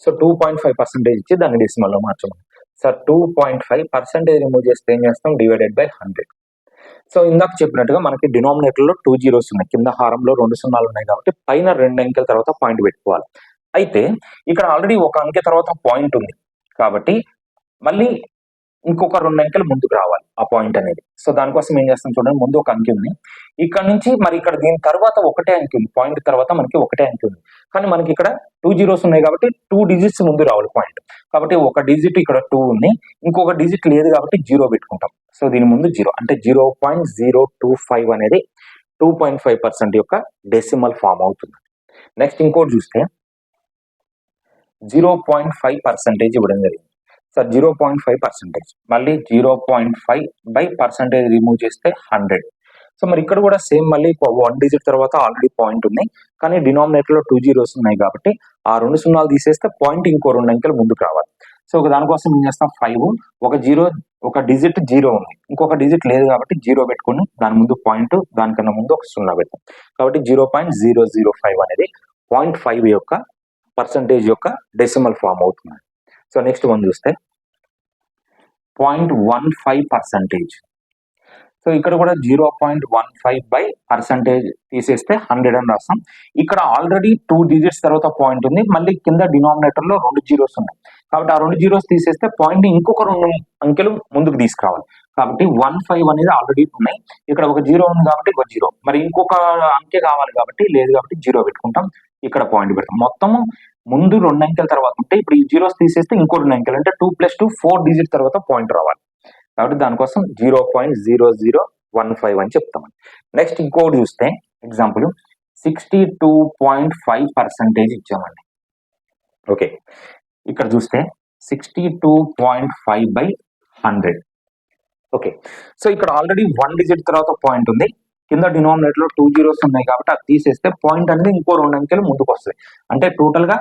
సో 2.5% ఇచ్చి దాన్ని డెసిమల్ లో మార్చమని. సార్ 2.5% రిమూవ్ చేస్తే ఏం చేస్తాం, డివైడెడ్ బై 100. సో ఇందాక చెప్పినట్టుగా మనకి డినామినేటర్ లో 2 zeros ఉన్నాయి, కింద హారంలో 2 సున్నాలు ఉన్నాయి కాబట్టి పైన 2 అంకెల తర్వాత పాయింట్ పెట్టుకోవాలి. అయితే ఇక్కడ ఆల్రెడీ ఒక అంకె తర్వాత పాయింట్ ఉంది కాబట్టి మళ్ళీ ఇంకొక 2 అంకెలు ముందుకు రావాలి ఆ పాయింట్ అనేది. సో దానికోసం ఏం చేస్తాం చూడండి, ముందు ఒక అంకె ఉంది, ఇక్కడ నుంచి మరి ఇక్కడ దీని తర్వాత ఒకటే అంకె ఉంది, పాయింట్ తర్వాత మనకి ఒకటే అంకె ఉంది, కానీ మనకి ఇక్కడ 2 zeros ఉన్నాయి కాబట్టి 2 digits ముందు రావాలి పాయింట్. కాబట్టి ఒక డిజిట్ ఇక్కడ 2 ఉంది, ఇంకొక డిజిట్ లేదు కాబట్టి 0 పెట్టుకుంటాం. సో దీని ముందు 0 అంటే 0.025 అనేది 2.5% యొక్క డెసిమల్ ఫామ్ అవుతుంది. నెక్స్ట్ ఇంకోటి చూస్తే 0.5% ఇవ్వడం జరిగింది. సార్ 0.5%, మళ్ళీ 0.5/% రిమూవ్ చేస్తే 100. సో మరి ఇక్కడ కూడా సేమ్ మళ్ళీ 1 digit తర్వాత ఆల్రెడీ పాయింట్ ఉంది, కానీ డినామినేటర్ లో 2 zeros ఉన్నాయి కాబట్టి ఆ 2 సున్నాలు తీసేస్తే పాయింట్ ఇంకో 2 అంకెలు ముందుకు రావాలి. సో దానికోసం ఏం చేస్తాం 5, ఒక డిజిట్ 0 ఉంది, ఇంకొక డిజిట్ లేదు కాబట్టి 0 పెట్టుకుని దాని ముందు పాయింట్, దానికన్నా ముందు ఒక 0 పెడతాం. కాబట్టి 0.005 అనేది 0.5 యొక్క పర్సంటేజ్ యొక్క డెసిమల్ ఫామ్ అవుతుంది. సో నెక్స్ట్ వన్ చూస్తే 0.15%. సో ఇక్కడ కూడా 0.15/% తీసేస్తే 100 అని రాస్తాం. ఇక్కడ ఆల్రెడీ 2 digits తర్వాత పాయింట్ ఉంది, మళ్ళీ కింద డినామినేటర్ లో 2 zeros ఉన్నాయి కాబట్టి ఆ 2 zeros తీసేస్తే పాయింట్ ఇంకొక 2 అంకెలు ముందుకు తీసుకురావాలి. కాబట్టి 15 అనేది ఆల్రెడీ ఉన్నాయి, ఇక్కడ ఒక 0 ఉంది కాబట్టి ఒక 0, మరి ఇంకొక అంకె కావాలి కాబట్టి లేదు కాబట్టి 0 పెట్టుకుంటాం, ఇక్కడ పాయింట్ పెడతాం. మొత్తము ముందు 2 అంకెల తర్వాత ఉంటే ఇప్పుడు ఈ 0s తీసేస్తే ఇంకో 2 అంకెలు అంటే 2 + 2 4 digits తర్వాత పాయింట్ రావాలి కాబట్టి దానికోసం 0.0015 అని చెప్తాం. నెక్స్ట్ ఇంకోటి చూస్తే ఎగ్జాంపుల్ 62.5% ఇచ్చామండి. ఓకే, ఇక్కడ చూస్తే 62.5/100 ఓకే, సో ఇక్కడ ఆల్రెడీ 1 డిజిట్ తర్వాత పాయింట్ ఉంది, కింద డినామినేటర్ లో 2 జీరోస్ ఉన్నాయి కాబట్టి అది తీసేస్తే పాయింట్ అనేది ఇంకో 2 అంకెలు ముందుకు వస్తాయి. అంటే టోటల్ గా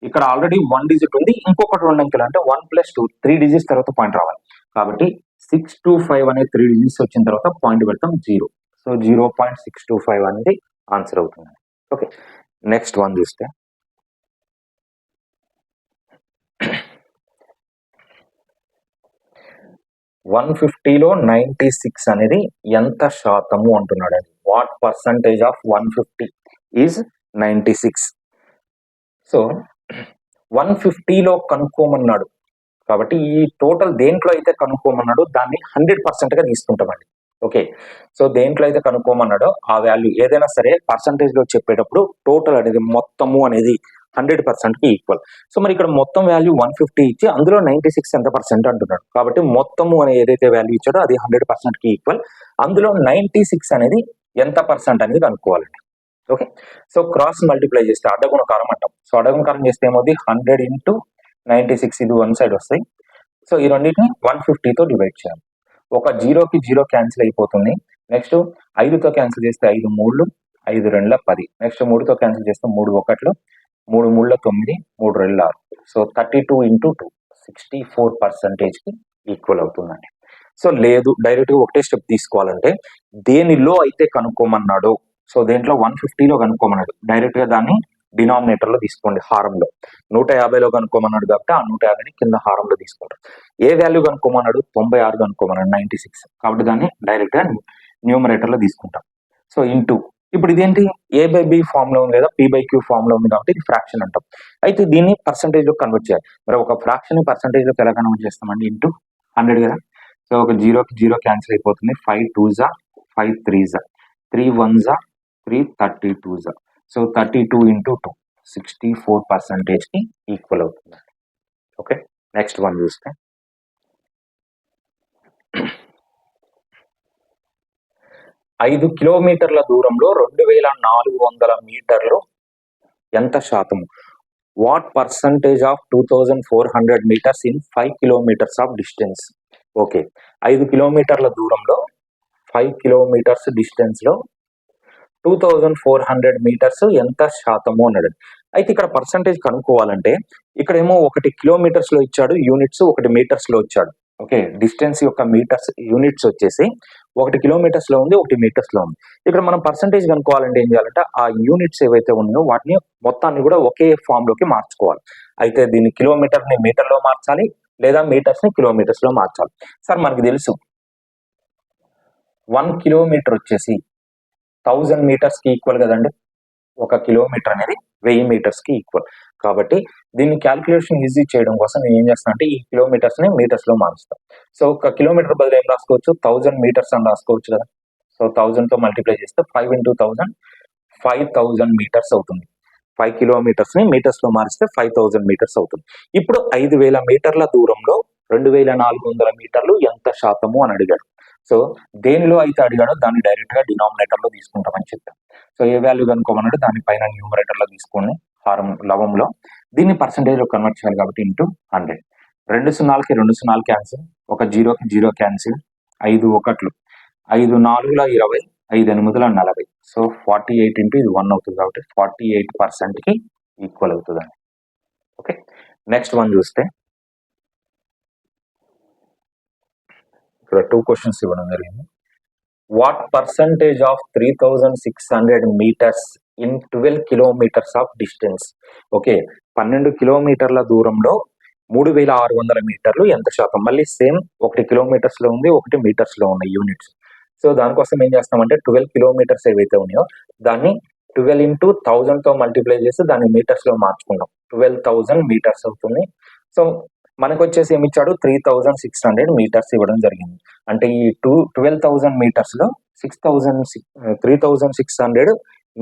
ఇక్కడ ఆల్రెడీ 1 డిజిట్ ఉంది, ఇంకొకటి 2 అంకెలు అంటే 1 + 2 3 డిజిట్స్ తర్వాత పాయింట్ రావాలి. కాబట్టి 625 అనే 3 డిజిట్స్ వచ్చిన తర్వాత పాయింట్ పెడతాం 0. సో 0.625 అనేది ఆన్సర్ అవుతుంది. ఓకే, నెక్స్ట్ వన్ చూస్తే 150లో 96 అనేది ఎంత శాతము అంటున్నాడు. What percentage of 150 is 96. So 150లో కనుక్కోమన్నాడు కాబట్టి ఈ టోటల్ దేంట్లో అయితే కనుక్కోమన్నాడో దాన్ని 100% తీసుకుంటామండి. ఓకే, సో దేంట్లో అయితే కనుక్కోమన్నాడో ఆ వాల్యూ ఏదైనా సరే పర్సంటేజ్ లో చెప్పేటప్పుడు టోటల్ అనేది మొత్తము అనేది 100%కి ఈక్వల్. సో మరి ఇక్కడ మొత్తం వాల్యూ 150 ఇచ్చి అందులో 96 ఎంత పర్సెంట్ అంటున్నాడు కాబట్టి మొత్తము అనే ఏదైతే వాల్యూ ఇచ్చాడో అది 100%కి ఈక్వల్. అందులో 96 అనేది ఎంత పర్సెంట్ అనేది కనుక్కోవాలండి. ఓకే, సో క్రాస్ మల్టిప్లై చేస్తే అడ్డగుణకారం అంటాం. సో అడ్డగుణకారం చేస్తే ఏమవుతుంది 100 × 96 ఇది వన్ సైడ్ వస్తాయి. సో ఈ రెండింటిని 150తో డివైడ్ చేయాలి. ఒక 0కి 0 క్యాన్సిల్ అయిపోతుంది. నెక్స్ట్ 5తో క్యాన్సిల్ చేస్తే 5 3 5 2 10. నెక్స్ట్ 3తో క్యాన్సిల్ చేస్తే 3 1 3 3 9 3 2 6. సో 32 × 2 64%కి ఈక్వల్ అవుతుందండి. సో లేదు డైరెక్ట్గా ఒకటే స్టెప్ తీసుకోవాలంటే దేనిలో అయితే కనుక్కోమన్నాడో, సో దేంట్లో 150లో కనుక్కోమన్నాడు డైరెక్ట్గా దాన్ని డినామినేటర్లో తీసుకోండి, హారంలో. 150లో కనుక్కోమన్నాడు కాబట్టి ఆ 150ని కింద హారంలో తీసుకుంటారు. ఏ వాల్యూ కనుక్కోమన్నాడు 96 కనుక్కోమన్నాడు 96 కాబట్టి దాన్ని డైరెక్ట్గా న్యూమరేటర్లో తీసుకుంటాం. సో ఇంటూ ఇప్పుడు ఇదేంటి A/B ఫామ్ లో ఉంది లేదా P/Q ఫామ్ లో ఉంది కాబట్టి ఇది ఫ్రాక్షన్ అంటాం. అయితే దీన్ని పర్సంటేజ్ లో కన్వర్ట్ చేయాలి. మరి ఒక ఫ్రాక్షన్ పర్సంటేజ్ లోకి ఎలా కన్వర్ట్ చేస్తామండి ఇంటూ 100 కదా. సో ఒక 0కి 0 క్యాన్సిల్ అయిపోతుంది. 5 2s 5 3s 3 1s 3 32s. So 32 × 2 64%కి ఈక్వల్ అవుతుంది. ఓకే, నెక్స్ట్ వన్ చూస్తే 5 కిలోమీటర్ల దూరంలో 2400 మీటర్లు ఎంత శాతము? What percentage of 2400 metres in 5 kilometres of distance? Okay, 5 కిలోమీటర్ల దూరంలో 5 కిలోమీటర్స్ డిస్టెన్స్ లో 2400 మీటర్స్ ఎంత శాతము అన్నాడు. అయితే ఇక్కడ పర్సంటేజ్ కనుక్కోవాలంటే ఇక్కడేమో 1 కిలోమీటర్స్ లో ఇచ్చాడు యూనిట్స్, 1 మీటర్స్ లో ఇచ్చాడు. ఓకే, డిస్టెన్స్ యొక్క మీటర్స్ యూనిట్స్ వచ్చేసి 1 కిలోమీటర్స్ లో ఉంది, 1 మీటర్స్ లో ఉంది. ఇక్కడ మనం పర్సంటేజ్ కనుక్కోవాలంటే ఏం చేయాలంటే ఆ యూనిట్స్ ఏవైతే ఉన్నాయో వాటిని మొత్తాన్ని కూడా ఒకే ఫామ్ లోకి మార్చుకోవాలి. అయితే దీన్ని కిలోమీటర్ ని మీటర్ లో మార్చాలి లేదా మీటర్స్ ని కిలోమీటర్స్ లో మార్చాలి. సార్ మనకి తెలుసు 1 కిలోమీటర్ వచ్చేసి 1000 మీటర్స్ కి ఈక్వల్ కదండి. 1 కిలోమీటర్ అనేది 1000 మీటర్స్ కి ఈక్వల్. కాబట్టి దీన్ని క్యాల్కులేషన్ ఈజీ చేయడం కోసం నేను ఏం చేస్తాను అంటే ఈ కిలోమీటర్స్ ని మీటర్స్ లో మారుస్తాను. సో 1 కిలోమీటర్ బదులు ఏం రాసుకోవచ్చు 1000 మీటర్స్ అని రాసుకోవచ్చు కదా. సో 1000 తో మల్టిప్లై చేస్తే 5 × 1000 5000 మీటర్స్ అవుతుంది. 5 కిలోమీటర్స్ ని మీటర్స్ లో మారిస్తే 5000 మీటర్స్ అవుతుంది. ఇప్పుడు 5000 మీటర్ల దూరంలో 2400 మీటర్లు ఎంత శాతము అని అడిగాడు. సో దేనిలో అయితే అడిగాడో దాన్ని డైరెక్ట్ గా డినామినేటర్ లో తీసుకుంటామని చెప్పాం. సో ఏ వాల్యూ కనుక్కోమన్నాడు దాని పైన న్యూమరేటర్ లో తీసుకొని హారం లవంలో దీన్ని పర్సంటేజ్ లో కన్వర్ట్ చేయాలి కాబట్టి ఇంటూ 100. 2 సున్నాలకి 2 సున్నాలు క్యాన్సిల్, ఒక 0కి 0 క్యాన్సిల్, 5 1 5 4 20 5 8 40. సో 48 × ఇది 1 అవుతుంది కాబట్టి 48%కి ఈక్వల్ అవుతుందండి. ఓకే, నెక్స్ట్ వన్ చూస్తే ఇక్కడ 2 క్వశ్చన్స్ ఇవ్వడం జరిగింది. What percentage of 3600 metres in 12 kilometres of distance? Okay, 12 కిలోమీటర్ల దూరంలో 3600 మీటర్లు ఎంత శాతం? మళ్ళీ సేమ్ 1 కిలోమీటర్స్ లో ఉంది, 1 మీటర్స్ లో ఉన్నాయి యూనిట్స్. సో దానికోసం ఏం చేస్తామంటే 12 కిలోమీటర్స్ ఏవైతే ఉన్నాయో దాన్ని 12 × 1000 తో మల్టిప్లై చేసి దాన్ని మీటర్స్ లో మార్చుకున్నాం. 12000 మీటర్స్ అవుతుంది. సో మనకు వచ్చేసి ఏమి ఇచ్చాడు 3600 మీటర్స్ ఇవ్వడం జరిగింది. అంటే ఈ 12,000 మీటర్స్ లో 3600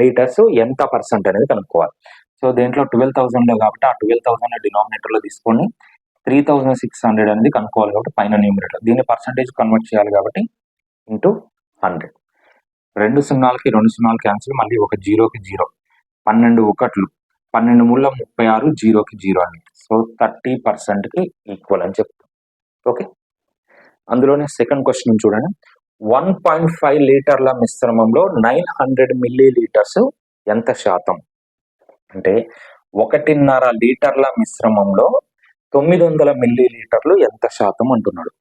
మీటర్స్ ఎంత పర్సెంట్ అనేది కనుక్కోవాలి. సో దేంట్లో 12,000 లో కాబట్టి ఆ 12,000 డినామినేటర్ లో తీసుకొని 3600 అనేది కనుక్కోవాలి కాబట్టి పైన న్యూమరేటర్ దీన్ని పర్సెంటేజ్ కన్వర్ట్ చేయాలి కాబట్టి ఇంటూ 100. 2 సున్నాలకి 2 సున్నాలు క్యాన్సిల్, మళ్ళీ ఒక 0కి 0 12 1 12 3 36 0కి 0 అండి. సో 30%కి ఈక్వల్ అని చెప్తాం. ఓకే, అందులోనే సెకండ్ క్వశ్చన్ చూడండి. 1.5 లీటర్ల మిశ్రమంలో 900 మిల్లీ లీటర్స్ ఎంత శాతం? అంటే 1.5 లీటర్ల మిశ్రమంలో 900 మిల్లీ లీటర్లు ఎంత శాతం అంటున్నాడు.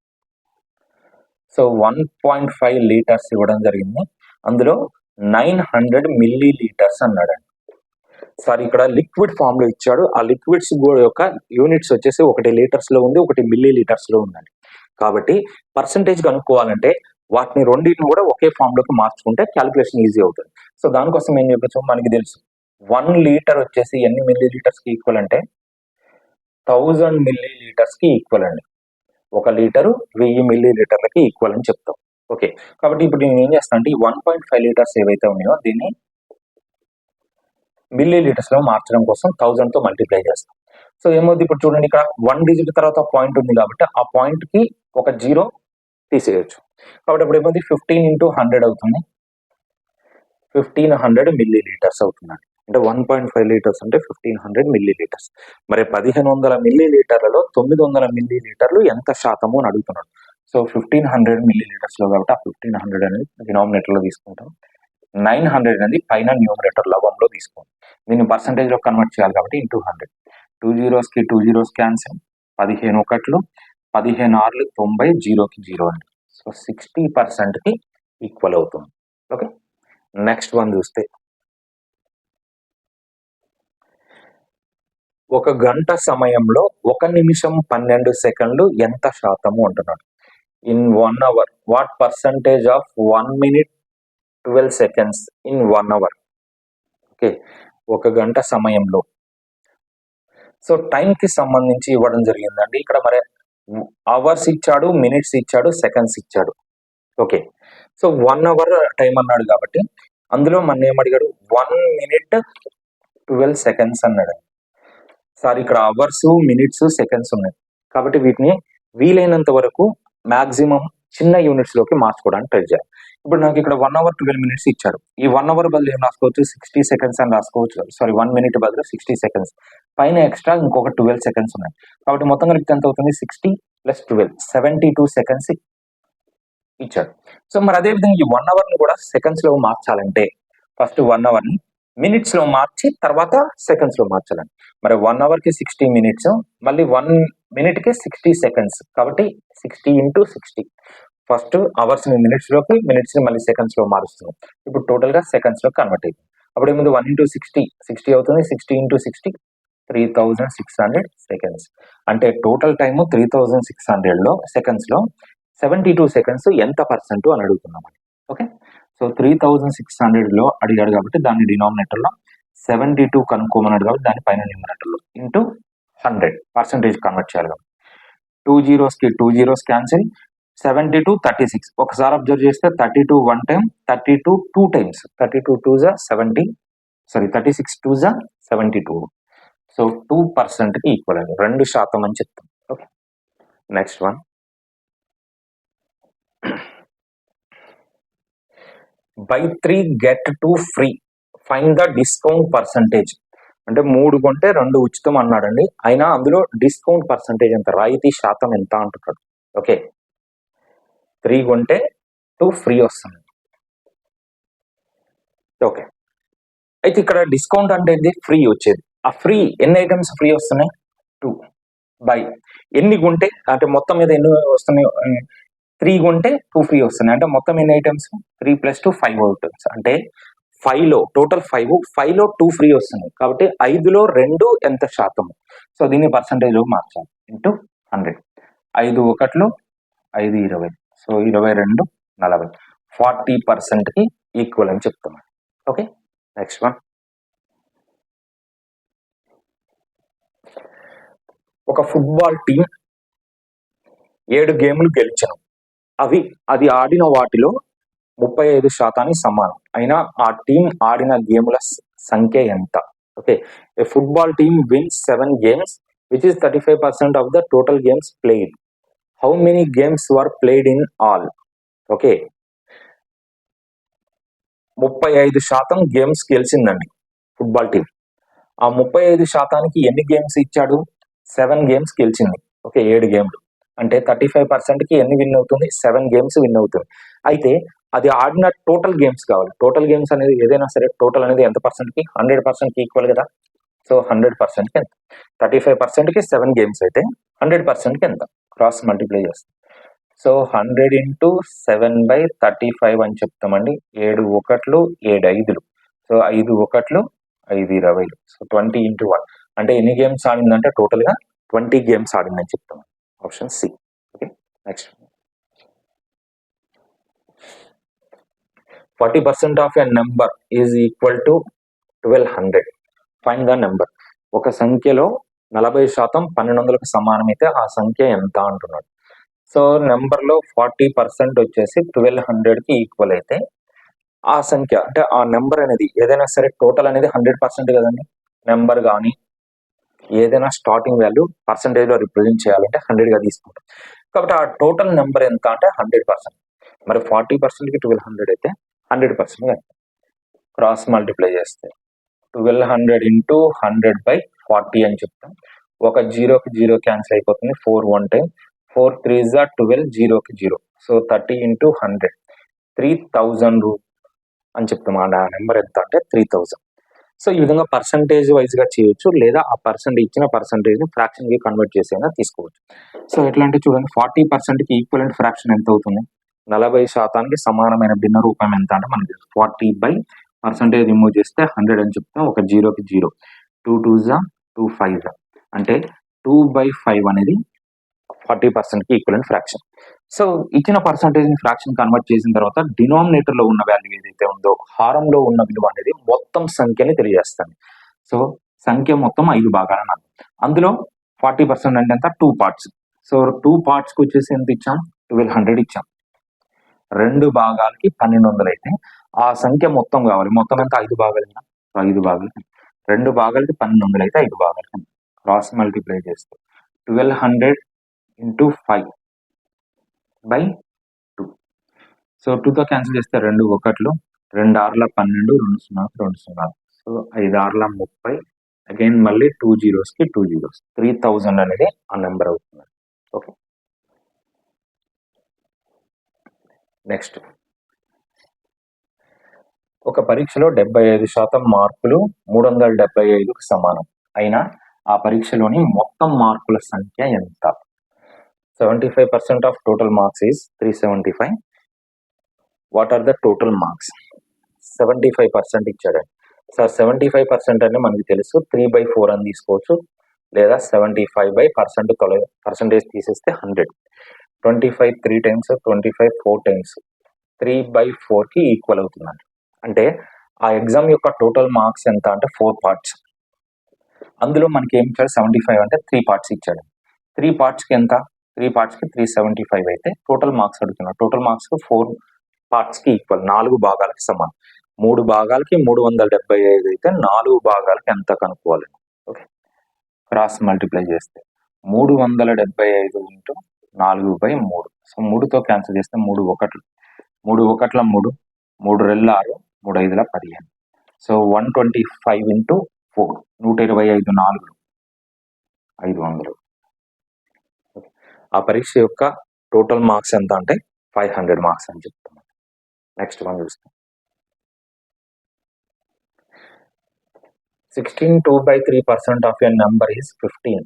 సో 1.5 లీటర్స్ ఇవ్వడం జరిగింది, అందులో 900 మిల్లీ లీటర్స్ అన్నాడండి. సారీ, ఇక్కడ లిక్విడ్ ఫామ్ లో ఇచ్చాడు. ఆ లిక్విడ్స్ యొక్క యూనిట్స్ వచ్చేసి 1 లీటర్స్ లో ఉంది, 1 మిల్లీ లీటర్స్ లో ఉందండి. కాబట్టి పర్సంటేజ్ కనుక్కోవాలంటే వాటిని రెండింటిని కూడా ఒకే ఫామ్ లోకి మార్చుకుంటే క్యాలిక్యులేషన్ ఈజీ అవుతుంది. సో దానికోసం ఏం చెప్పచ్చు, మనకి తెలుసు 1 లీటర్ వచ్చేసి ఎన్ని మిల్లీ లీటర్స్ కి ఈక్వల్ అంటే 1000 మిల్లీ లీటర్స్ కి ఈక్వల్ అండి. 1 లీటరు 1000 మిల్లీ లీటర్లకి ఈక్వల్ అని చెప్తాం. ఓకే, కాబట్టి ఇప్పుడు నేను ఏం చేస్తాను అంటే ఈ 1.5 లీటర్స్ ఏవైతే ఉన్నాయో దీన్ని మిల్లీ లీటర్స్ లో మార్చడం కోసం 1000 తో మల్టిప్లై చేస్తాం. సో ఏమవుతుంది, ఇప్పుడు చూడండి, ఇక్కడ 1 డిజిట్ తర్వాత పాయింట్ ఉంది కాబట్టి ఆ పాయింట్ కి ఒక 0 తీసేయచ్చు. కాబట్టి ఇప్పుడు ఏమవుతుంది, 15 into 100 అవుతుంది, 1500 మిల్లీ లీటర్స్ అవుతుందండి. అంటే 1.5 లీటర్స్ అంటే 1500 మిల్లీ లీటర్స్. మరి 1500 మిల్లీ లీటర్లలో 900 మిల్లీ లీటర్లు ఎంత శాతము అని అడుగుతున్నాడు. సో 1500 మిల్లీ లీటర్స్ లో కాబట్టి ఆ 1500 అనేది డినామినేటర్ లో తీసుకుంటాం, 900 అనేది పైన న్యూమరేటర్ లవంలో తీసుకోండి. దీన్ని పర్సంటేజ్ లో కన్వర్ట్ చేయాలి కాబట్టి ఇంటూ 100. 2 zeros కి 2 zeros క్యాన్సిల్, 15 ఒకట్లు, 15 6 90, 0కి 0 అండి. సో 60% కి ఈక్వల్ అవుతుంది. ఓకే, నెక్స్ట్ వన్ చూస్తే 1 గంట సమయంలో 1 నిమిషం 12 సెకండ్లు ఎంత శాతము అంటున్నాడు. In 1 hour what percentage of 1 minute 12 seconds in 1 hour. Okay, 1 గంట సమయంలో. సో టైం కి సంబంధించి ఇవ్వడం జరిగిందండి. ఇక్కడ మరి అవర్స్ ఇచ్చాడు, మినిట్స్ ఇచ్చాడు, సెకండ్స్ ఇచ్చాడు. ఓకే, సో 1 అవర్ టైం అన్నాడు కాబట్టి అందులో మన ఏమడిగాడు, 1 minute 12 seconds అన్నాడు. సారీ, ఇక్కడ అవర్స్, మినిట్స్, సెకండ్స్ ఉన్నాయి కాబట్టి వీటిని వీలైనంత వరకు మాక్సిమం చిన్న యూనిట్స్ లోకి మార్చుకోవడానికి ట్రై చేయాలి. ఇప్పుడు నాకు ఇక్కడ 1 hour 12 minutes ఇచ్చాడు. ఈ 1 hour బదులు ఏం రాసుకోవచ్చు, 60 seconds అని రాసుకోవచ్చు. సారీ, 1 minute బదులు 60 seconds, పైన ఎక్స్ట్రా ఇంకొక 12 seconds ఉన్నాయి. కాబట్టి మొత్తం కలిపి ఎంత అవుతుంది, 60 + 12 72 seconds ఇచ్చాడు. సో మరి అదే విధంగా ఈ 1 hour ని కూడా సెకండ్స్ లో మార్చాలంటే ఫస్ట్ 1 hour ని మినిట్స్ లో మార్చి తర్వాత సెకండ్స్ లో మార్చాలండి. మరి 1 hour కి 60 minutes, మళ్ళీ 1 minute కి 60 seconds, కాబట్టి 60 into 60. ఫస్ట్ అవర్స్ ని మినిట్స్ లోకి, మినిట్స్ ని మళ్ళీ సెకండ్స్ లో మారుస్తున్నాం. ఇప్పుడు టోటల్ గా సెకండ్స్ లో కన్వర్ట్ అయింది. అప్పుడు ఏముంది, 1 into 60 అవుతుంది, 60 into 60 3600 seconds. అంటే టోటల్ టైము 3600 లో సెకండ్స్ లో 72 seconds ఎంత పర్సెంట్ అని అడుగుతున్నామండి. ఓకే, సో 3600 లో అడిగాడు కాబట్టి దాన్ని డినామినేటర్ లో 72 కనుక్కోమన్నాడు కాబట్టి దాని పైన న్యూమరేటర్ లో ఇంటూ 100 పర్సెంటేజ్ కన్వర్ట్ చేయాలి కాబట్టి 2 zeros కి 2 zeros క్యాన్సిల్, 72 36. ఒకసారి అబ్జర్వ్ చేస్తే 32 1 time, 32 2 times, 32 2s 70, sorry 36 2s 72. So 2% కి ఈక్వల్ అండి, 2% అని చెప్తాం. Okay, next one, by 3 get 2 free, find the discount percentage. అంటే 3 కొంటే 2 ఉచితం అన్నాడండి, అయినా అందులో డిస్కౌంట్ పర్సంటేజ్ ఎంత, రాయితీ శాతం ఎంత అంటున్నాడు. ఓకే, 3 కొంటే 2 ఫ్రీ వస్తుంది. ఓకే, అయితే ఇక్కడ డిస్కౌంట్ అంటే ఫ్రీ వచ్చేది. ఆ ఫ్రీ ఎన్ని ఐటమ్స్ ఫ్రీ వస్తున్నాయి, 2 బై ఎన్ని కొంటే అంటే మొత్తం మీద ఎన్ని వస్తున్నాయి, 3 కొంటే 2 ఫ్రీ వస్తున్నాయి. అంటే మొత్తం ఎన్ని ఐటమ్స్, 3 + 2 5 ఐటమ్స్. అంటే 5లో టోటల్ 5లో 2 ఫ్రీ వస్తున్నాయి కాబట్టి 5లో 2 ఎంత శాతం. సో దీన్ని పర్సంటేజ్ లో మార్చాలి ఇంటూ 100. 5 ఒకట్లు 5 20, సో 22 40, 40% కి ఈక్వల్ అని చెప్తున్నాను. ఓకే, నెక్స్ట్ వన్, ఒక ఫుట్బాల్ టీం 7 గేమ్లు గెలిచాను. అది ఆడిన వాటిలో 35% సమానం. అయినా ఆ టీం ఆడిన గేముల సంఖ్య ఎంత. Okay, a football team wins 7 games which is 35% of the total games played. How many games were played in all? Okay, 35% games గెలిచిందండి ఫుట్బాల్ టీం. ఆ 35%కి ఎన్ని గేమ్స్ ఇచ్చాడు, 7 games గెలిచింది. ఓకే, 7 గేమ్లు. అంటే 35%కి ఎన్ని విన్ అవుతుంది? 7 గేమ్స్ విన్ అవుతుంది. అయితే అది ఆడిన టోటల్ గేమ్స్ కావాలి. టోటల్ గేమ్స్ అనేది ఏదైనా సరే టోటల్ అనేది ఎంత పర్సెంట్కి? 100%కి ఈక్వల్ కదా. సో 100%కి ఎంత? 35%కి 7 గేమ్స్ అయితే 100%కి ఎంత? క్రాస్ మల్టిప్లై చేస్తాం. సో 100 ఇంటూ 7/35 అని చెప్తామండి. 7 ఒకట్లు 7 ఐదులు. సో 5 ఒకట్లు 5 20. సో 20 ఇంటూ 1 అంటే ఎన్ని గేమ్స్ ఆడిందంటే టోటల్గా 20 గేమ్స్ ఆడిందని చెప్తాం. Option C. Okay, next 40% of a number is equal to 1200. Find the number. ఒక సంఖ్యలో 40% 1200కు సమానమైతే ఆ సంఖ్య ఎంత అంటున్నాడు. సో నెంబర్లో 40% వచ్చేసి 1200కి ఈక్వల్ అయితే ఆ సంఖ్య అంటే ఆ నెంబర్ అనేది ఏదైనా సరే టోటల్ అనేది 100% కదండి. నెంబర్ కానీ ఏదైనా స్టార్టింగ్ వాల్యూ పర్సంటేజ్లో రిప్రజెంట్ చేయాలంటే 100గా తీసుకుంటాం. కాబట్టి ఆ టోటల్ నెంబర్ ఎంత అంటే 100%. మరి 40%కి 1200 అయితే 100% క్రాస్ మల్టిప్లై చేస్తే 1200 ఇంటూ 100/40 అని చెప్తాం. ఒక 0కి 0 క్యాన్సిల్ అయిపోతుంది. 4 1 టైం 4 3 12 0కి 0. సో 30 ఇంటూ 100 3000 అని చెప్తాం. ఆ నెంబర్ ఎంత అంటే 3000. సో ఈ విధంగా పర్సంటేజ్ వైజ్గా చేయొచ్చు, లేదా ఆ ఇచ్చిన పర్సంటేజ్ని ఫ్రాక్షన్కి కన్వర్ట్ చేసైనా తీసుకోవచ్చు. సో ఎట్లా అంటే చూడండి, 40%కి ఈక్వలెంట్ ఫ్రాక్షన్ ఎంత అవుతుంది? 40%కి సమానమైన భిన్న రూపం ఎంత అంటే మనకి 40/% రిమూవ్ చేస్తే 100 అని చెప్తాం. ఒక 0కి 0. 2 2 2 5 అంటే 2/5 అనేది 40%కి ఈక్వలెంట్ ఫ్రాక్షన్. సో ఇచ్చిన పర్సంటేజ్ని ఫ్రాక్షన్ కన్వర్ట్ చేసిన తర్వాత డినామినేటర్లో ఉన్న వాల్యూ ఏదైతే ఉందో హారంలో ఉన్న విలువ అనేది మొత్తం సంఖ్యని తెలియజేస్తాను. సో సంఖ్య మొత్తం 5 భాగాలని అర్థం. అందులో 40% అంటే ఎంత? 2 పార్ట్స్. సో 2 పార్ట్స్కి వచ్చేసి ఎంత ఇచ్చాం? 1200 ఇచ్చాం. 2 భాగాలకి 1200 అయితే ఆ సంఖ్య మొత్తం కావాలి. మొత్తం ఎంత? 5 భాగాలు. 5 భాగాలు. 2 భాగాలకి 1200 అయితే 5 భాగాలకి క్రాస్ మల్టిప్లై చేస్తే 1200 ఇంటూ 5/2. సో 2తో క్యాన్సిల్ చేస్తే 2 ఒకట్లు, 2 6 12, 2 0 2 0. సో 5 6 30. అగైన్ మళ్ళీ 2 జీరోస్కి 2 జీరోస్. 3000 అనేది ఆ నెంబర్ అవుతుంది. ఓకే, నెక్స్ట్ ఒక పరీక్షలో 75% మార్కులు 375కు సమానం అయినా ఆ పరీక్షలోని మొత్తం మార్కుల సంఖ్య ఎంత? 75% of total marks is 375. What are the total marks? 75% ఇచ్చాడండి. సార్ 75% అంటే మనకి తెలుసు 3/4 అని తీసుకోవచ్చు, లేదా 75/% తీసేస్తే 100. 25 3 టైమ్స్, 25 4 టైమ్స్ 3/4కి ఈక్వల్ అవుతుందండి. అంటే ఆ ఎగ్జామ్ యొక్క టోటల్ మార్క్స్ ఎంత అంటే 4 పార్ట్స్. అందులో మనకి ఏం ఇచ్చాడు? 75 అంటే 3 పార్ట్స్ ఇచ్చాడు. 3 పార్ట్స్కి ఎంత? 3 పార్ట్స్కి 375 అయితే టోటల్ మార్క్స్ అడుగుతున్నాడు. టోటల్ మార్క్స్ 4 పార్ట్స్కి ఈక్వల్, 4 భాగాలకి సమానం. 3 భాగాలకి 375 అయితే 4 భాగాలకి ఎంత కనుక్కోవాలి? ఓకే, క్రాస్ మల్టిప్లై చేస్తే 375 ఇంటూ 4/3. సో 3తో క్యాన్సిల్ చేస్తే 3 ఒకట్లు, 3 ఒకట్ల 3, 3 2 6, 3 5 15. So 125 into 4 125 4 500. ఆ పరీక్ష యొక్క టోటల్ మార్క్స్ ఎంత అంటే 500 మార్క్స్ అని చెప్తాం. నెక్స్ట్ మనం చూస్తాం. 16 2/3% of a number is 15.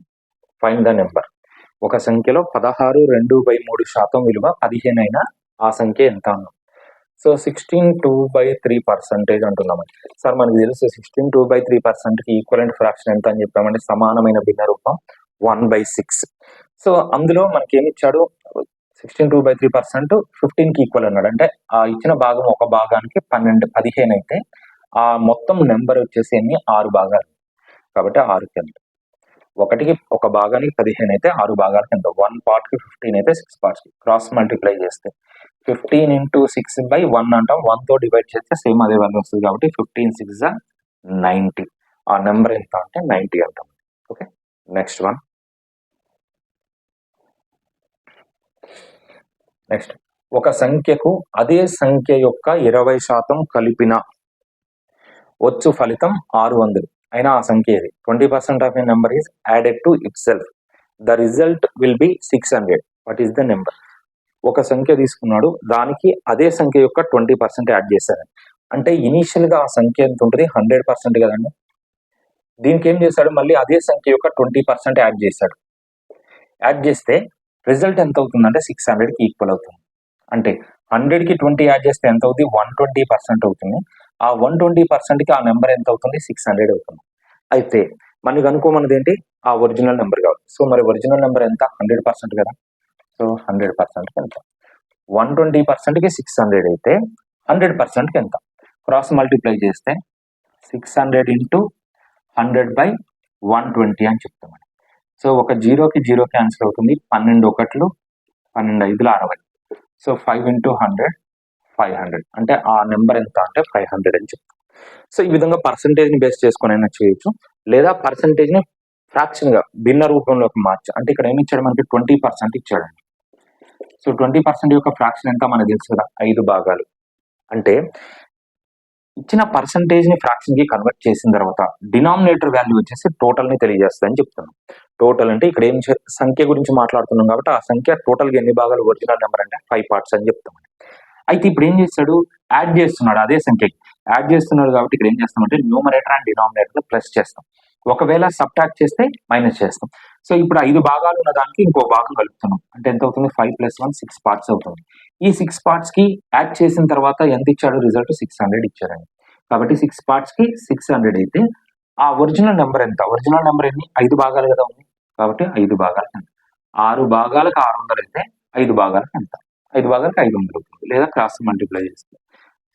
Find the number. ఒక సంఖ్యలో 16 2/3% విలువ 15 అయినా ఆ సంఖ్య ఎంత అన్నాం. సో 16 2/3% అంటున్నామండి. సార్ మనకి తెలుసు 16 2/3%కి ఈక్వలెంట్ ఫ్రాక్షన్ ఎంత అని చెప్పామంటే సమానమైన భిన్న రూపం 1/6. సో అందులో మనకి ఏమి ఇచ్చాడు? 16 2/3% 15కి ఈక్వల్ అన్నాడు. అంటే ఆ ఇచ్చిన భాగం ఒక భాగానికి 15 అయితే ఆ మొత్తం నెంబర్ వచ్చేసి ఎన్ని? 6 భాగాలు. కాబట్టి 6కి ఎంత? ఒకటికి ఒక భాగానికి 15 అయితే 6 భాగాలకి ఎంత? 1 పార్ట్కి 15 అయితే 6 పార్ట్స్కి. క్రాస్ మల్టిప్లై చేస్తే 15 ఇంటూ 6/1 అంటాం. 1తో డివైడ్ చేస్తే సేమ్ అదే వాల్యూ వస్తుంది. కాబట్టి 15 6 90. ఆ నెంబర్ ఎంత అంటే 90 అంటాం. Okay, next one. నెక్స్ట్, ఒక సంఖ్యకు అదే సంఖ్య యొక్క 20% కలిపిన వచ్చు ఫలితం 600 అయినా ఆ సంఖ్య ఏది? 20% of a number is added to it self. The result will be 600. What is the number? ఒక సంఖ్య తీసుకున్నాడు, దానికి అదే సంఖ్య యొక్క 20% యాడ్ చేశాడు. అంటే ఇనీషియల్గా ఆ సంఖ్య ఎంత ఉంటుంది? 100% కదండి. దీనికి ఏం చేశాడు? మళ్ళీ అదే సంఖ్య యొక్క 20% యాడ్ చేశాడు. యాడ్ చేస్తే రిజల్ట్ ఎంత అవుతుందంటే 600కి ఈక్వల్ అవుతుంది. అంటే 100కి 20 యాడ్ చేస్తే ఎంత అవుతుంది? 120% అవుతుంది. ఆ 120%కి ఆ నెంబర్ ఎంత అవుతుంది? 600 అవుతుంది. అయితే మనకి అనుకోమన్నది ఏంటి? ఆ ఒరిజినల్ నెంబర్ కావాలి. సో మరి ఒరిజినల్ నెంబర్ ఎంత? 100% కదా. సో 100%కి ఎంత? 120%కి 600 అయితే 100%కి ఎంత? క్రాస్ మల్టిప్లై చేస్తే 600 ఇంటూ 100/120 అని చెప్తామండి. సో ఒక జీరోకి జీరో క్యాన్సిల్ అవుతుంది. 12 ఒకట్లు 12 ఐదులు 60. So 5 into 100 500. అంటే ఆ నెంబర్ ఎంత అంటే 500 అని చెప్తాం. సో ఈ విధంగా పర్సంటేజ్ని బేస్ చేసుకొని అయినా చేయొచ్చు, లేదా పర్సంటేజ్ని ఫ్రాక్షన్గా భిన్న రూపంలోకి మార్చు. అంటే ఇక్కడ ఏమి ఇచ్చాడు? మనకి 20% ఇచ్చాడండి. సో 20% యొక్క ఫ్రాక్షన్ ఎంత మనకు తెలుసు కదా, 5 భాగాలు. అంటే ఇచ్చిన పర్సంటేజ్ని ఫ్రాక్షన్కి కన్వర్ట్ చేసిన తర్వాత డినామినేటర్ వాల్యూ వచ్చేసి టోటల్ని తెలియజేస్తుందని చెప్తున్నాం. టోటల్ అంటే ఇక్కడ ఏం సంఖ్య గురించి మాట్లాడుతున్నాం కాబట్టి ఆ సంఖ్య టోటల్గా ఎన్ని భాగాలు ఒరిజినల్ నెంబర్ అంటే 5 పార్ట్స్ అని చెప్తాం. అయితే ఇప్పుడు ఏం చేస్తాడు? యాడ్ చేస్తున్నాడు, అదే సంఖ్యకి యాడ్ చేస్తున్నాడు కాబట్టి ఇక్కడ ఏం చేస్తామంటే న్యూమరేటర్ అండ్ డినామినేటర్ ప్లస్ చేస్తాం. ఒకవేళ సబ్ట్రాక్ట్ చేస్తే మైనస్ చేస్తాం. సో ఇప్పుడు 5 భాగాలు ఉన్న దానికి ఇంకో భాగం కలుపుతున్నాం. అంటే ఎంత అవుతుంది? 5 + 1 6 పార్ట్స్ అవుతుంది. ఈ 6 పార్ట్స్ కి యాడ్ చేసిన తర్వాత ఎంత ఇచ్చాడు? రిజల్ట్ 600 ఇచ్చారండి. కాబట్టి 6 పార్ట్స్ కి 600 అయితే ఆ ఒరిజినల్ నెంబర్ ఎంత? ఒరిజినల్ నెంబర్ ఎన్ని? 5 భాగాలు కదా ఉంది. కాబట్టి 5 భాగాలకు ఎంత? 6 భాగాలకు 600 అయితే 5 భాగాలకు ఎంత? 5 భాగాలకు 500 అవుతుంది. లేదా క్రాస్ మల్టిప్లై చేస్తాం.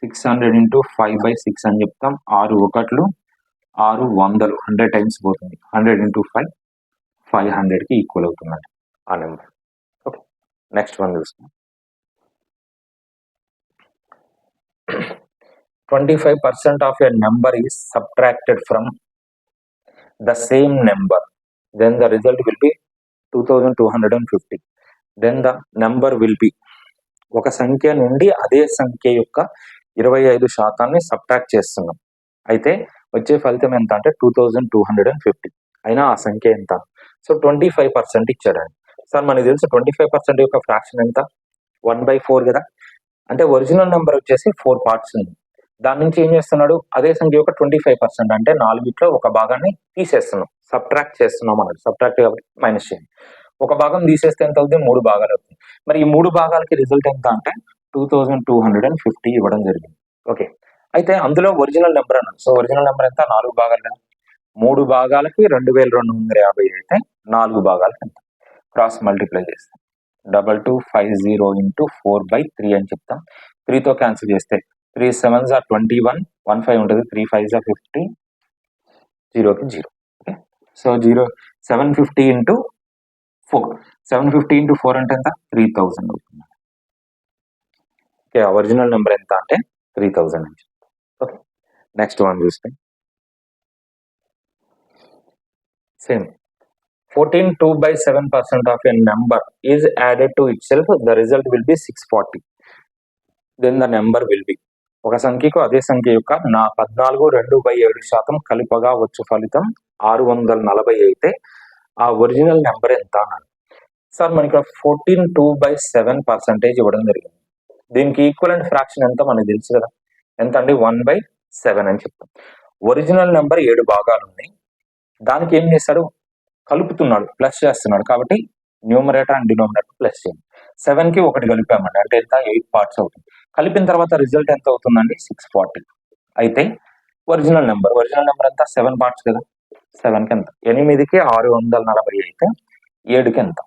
600 ఇంటూ 5/6 అని చెప్తాం. 6 ఒకట్లు 6 వందలు 100 టైమ్స్ పోతుంది. 100 ఇంటూ 5 500కి ఈక్వల్ అవుతుందండి ఆ నెంబర్. ఓకే, నెక్స్ట్ వన్ చూస్తాం. 25% of a number is subtracted from the same number, then the result will be 2250. Then the number will be, ఒక సంఖ్య నుండి అదే సంఖ్య యొక్క 25% సబ్ట్రాక్ట్ చేస్తున్నాం. అయితే వచ్చే ఫలితం ఎంత అంటే 2250. అయినా ఆ సంఖ్య ఎంత? సో 25% ఇచ్చాడండి. సార్ మనకి తెలుసు 25% యొక్క ఫ్రాక్షన్ ఎంత? 1/4 కదా. అంటే ఒరిజినల్ నెంబర్ వచ్చేసి 4 పార్ట్స్ ఉంది. దాని నుంచి ఏం చేస్తున్నాడు? అదే సంఖ్య యొక్క 25% అంటే 4 ఒక భాగాన్ని తీసేస్తున్నాం, సబ్ట్రాక్ట్ చేస్తున్నాం అన్నట్టు. సబ్ట్రాక్ట్ కాబట్టి మైనస్ చేయండి. ఒక భాగం తీసేస్తే ఎంత అవుతుంది? 3 భాగాలు అవుతుంది. మరి ఈ 3 భాగాలకి రిజల్ట్ ఎంత అంటే 2250 ఇవ్వడం జరిగింది. ఓకే, అయితే అందులో ఒరిజినల్ నెంబర్ అన్నాడు. సో ఒరిజినల్ నెంబర్ ఎంత? 4 భాగాలు కదా. 3 భాగాలకి 2250 అయితే 4 భాగాలకి ఎంత? క్రాస్ మల్టిప్లై చేస్తాం. 2250 ఇంటూ 4/3 అని చెప్తాం. 3తో క్యాన్సిల్ చేస్తే 3 7s are 21, 15 ఉంటుంది. 3 5s are 50, 0కి 0. ఓకే, సో 750 ఇంటూ 4, 750 ఇంటూ 4 అంటే ఎంత? 3000 అవుతుంది. ఓకే, ఒరిజినల్ నెంబర్ ఎంత అంటే 3000 అని చెప్తాం. ఓకే, నెక్స్ట్ వన్ చూస్తే same 14 2/7% of a number is added to itself, the result will be 640. Then the number will be, ఒక సంఖ్యకు అదే సంఖ్య యొక్క 14 2/7% కలుపగా వచ్చు ఫలితం 640 అయితే ఆ ఒరిజినల్ నెంబర్ ఎంత అన్నాడు. సార్ మనకి 14 2/7% ఇవ్వడం జరిగింది. దీనికి ఈక్వలెంట్ ఫ్రాక్షన్ ఎంత మనకు తెలుసు కదా. ఎంత అండి? 1/7 అని చెప్తాం. ఒరిజినల్ నెంబర్ 7 భాగాలు ఉన్నాయి. దానికి ఏం చేస్తాడు? కలుపుతున్నాడు, ప్లస్ చేస్తున్నాడు. కాబట్టి న్యూమరేటర్ అండ్ డినామినేటర్ ప్లస్ చేయండి. 7కి 1 కలిపామండి, అంటే ఎంత? 8 పార్ట్స్ అవుతుంది. కలిపిన తర్వాత రిజల్ట్ ఎంత అవుతుందండి? 640. అయితే ఒరిజినల్ నెంబర్ ఎంత? 7 పార్ట్స్ కదా. 7కి ఎంత? 8కి 640 అయితే 7కి ఎంత?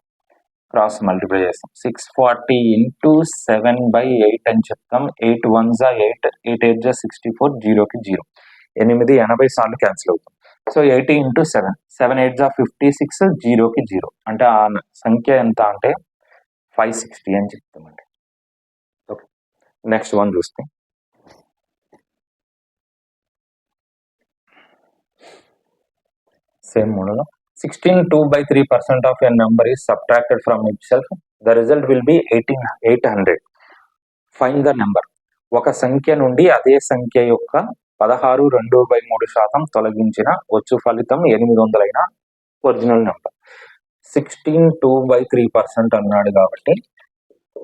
క్రాస్ మల్టిప్లై చేస్తాం. 640 ఇంటూ 7/8 అని చెప్తాం. 8 1s are 8, 8 8s are 64, 0కి 0. 8 80 సార్లు క్యాన్సిల్ అవుతుంది. సో 80 ఇంటూ 7, 7 8s are 56, 0కి 0. అంటే ఆ సంఖ్య ఎంత అంటే 560 అని చెప్తామండి. ఓకే, నెక్స్ట్ వన్ చూస్తే same model. 16 2/3% of a number is subtracted from itself, the result will be 800. Find the number. ఒక సంఖ్య నుండి అదే సంఖ్య యొక్క 16 2/3% తొలగించిన వచ్చు ఫలితం 800 అయిన ఒరిజినల్ నెంబర్. 16/3% అన్నాడు కాబట్టి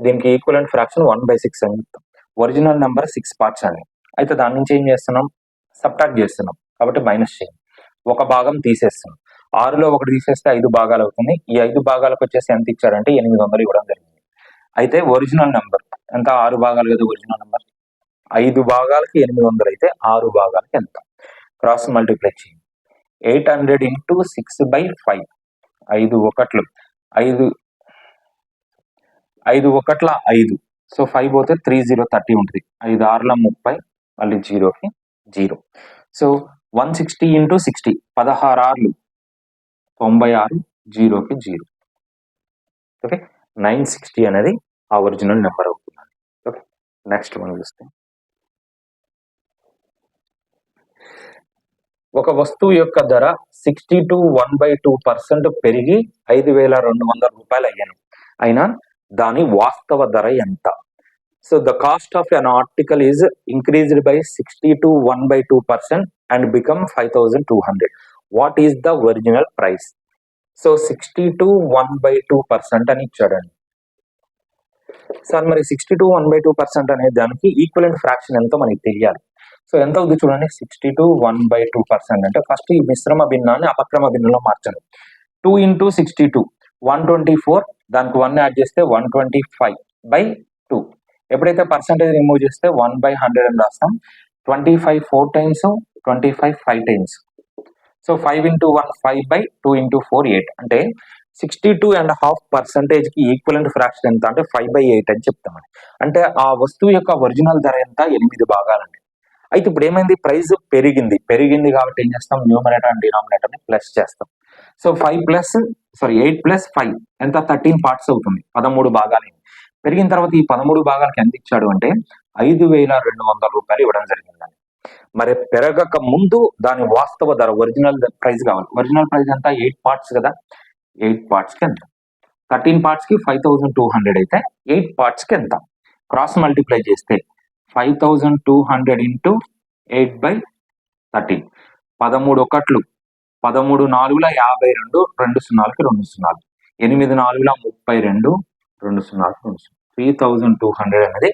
దీనికి ఈక్వలెంట్ ఫ్రాక్షన్ 1/6 అని చెప్తాం. ఒరిజినల్ నెంబర్ 6 పార్ట్స్ అని. అయితే దాని నుంచి ఏం చేస్తున్నాం, సబ్ట్రాక్ట్ చేస్తున్నాం కాబట్టి మైనస్ చేయండి. ఒక భాగం తీసేస్తున్నాం. 6లో ఒకటి తీసేస్తే 5 భాగాలు అవుతుంది. ఈ 5 భాగాలకు వచ్చేసి ఎంత ఇచ్చారంటే 800 ఇవ్వడం జరిగింది. అయితే ఒరిజినల్ నెంబర్ ఎంత, 6 భాగాలు కదా ఒరిజినల్ నెంబర్, 5 భాగాలకి 800 అయితే 6 భాగాలకి ఎంత, క్రాస్ మల్టిప్లై చేయండి. 800 × 6/5, 5 ఒకట్లు 5, 5 ఒకట్ల 5, సో 5 పోతే 30 ఉంటుంది. 5 6ల 30, మళ్ళీ 0కి 0. సో 160 × 60, 16 6లు 96, 0కి 0. ఓకే, 960 అనేది ఆ ఒరిజినల్ నెంబర్ అవుతుంది. ఓకే, నెక్స్ట్ మనం చూస్తే ఒక వస్తువు యొక్క ధర 62 1/2% పెరిగి 5,200 రూపాయలు అయినా దాని వాస్తవ ధర ఎంత? So the cost of an article is increased by 62 1/2% and become 5,200. What is the original price? So 62 1/2% అని ఇచ్చాడండి. సార్ మరి 62 1/2% అనే దానికి ఈక్వలెంట్ ఫ్రాక్షన్ ఎంతో మనకి తెలియాలి. సో ఎంత అవుతుంది చూడండి, 62 1/2% అంటే ఫస్ట్ ఈ మిశ్రమ భిన్నాన్ని అపక్రమ భిన్నంలో మార్చండి. 2 × 62 124, దానికి 1 యాడ్ చేస్తే 125/2. ఎప్పుడైతే పర్సంటేజ్ రిమూవ్ చేస్తే 1/100 అని రాస్తాం. 25 4 times, 25 5 times. సో 5 × 1 5/2 × 4 8. అంటే 62.5% కి ఈక్వలెంట్ ఫ్రాక్షన్ ఎంత అంటే 5/8 అని చెప్తామని. అంటే ఆ వస్తువు యొక్క ఒరిజినల్ ధర ఎంత, 8 భాగాలండి. అయితే ఇప్పుడు ఏమైంది, ప్రైస్ పెరిగింది కాబట్టి ఏం చేస్తాం, న్యూమరేటర్ అండ్ డినామినేటర్ ని ప్లస్ చేస్తాం. సో 8 + 5 ఎంత, 13 పార్ట్స్ అవుతుంది, 13 భాగాలు. పెరిగిన తర్వాత ఈ 13 భాగాలకి ఎంత ఇచ్చాడు అంటే 5,200 రూపాయలు ఇవ్వడం జరిగిందండి. మరి పెరగక ముందు దాని వాస్తవ ధర ఒరిజినల్ ప్రైస్ కావాలి. ఒరిజినల్ ప్రైస్ ఎంత, 8 పార్ట్స్ కదా, 8 పార్ట్స్ కి ఎంత, 13 పార్ట్స్ కి 5,200 అయితే 8 పార్ట్స్ కి ఎంత, క్రాస్ మల్టిప్లై చేస్తే 5,200 × 8/13, 13 ఒకట్లు 13 4ల 52, 2 సున్నాలకి 2 సున్నాలు, 8 4ల 32, 2 సున్నాలకి 2 సున్నాలు, 3,200 అనేది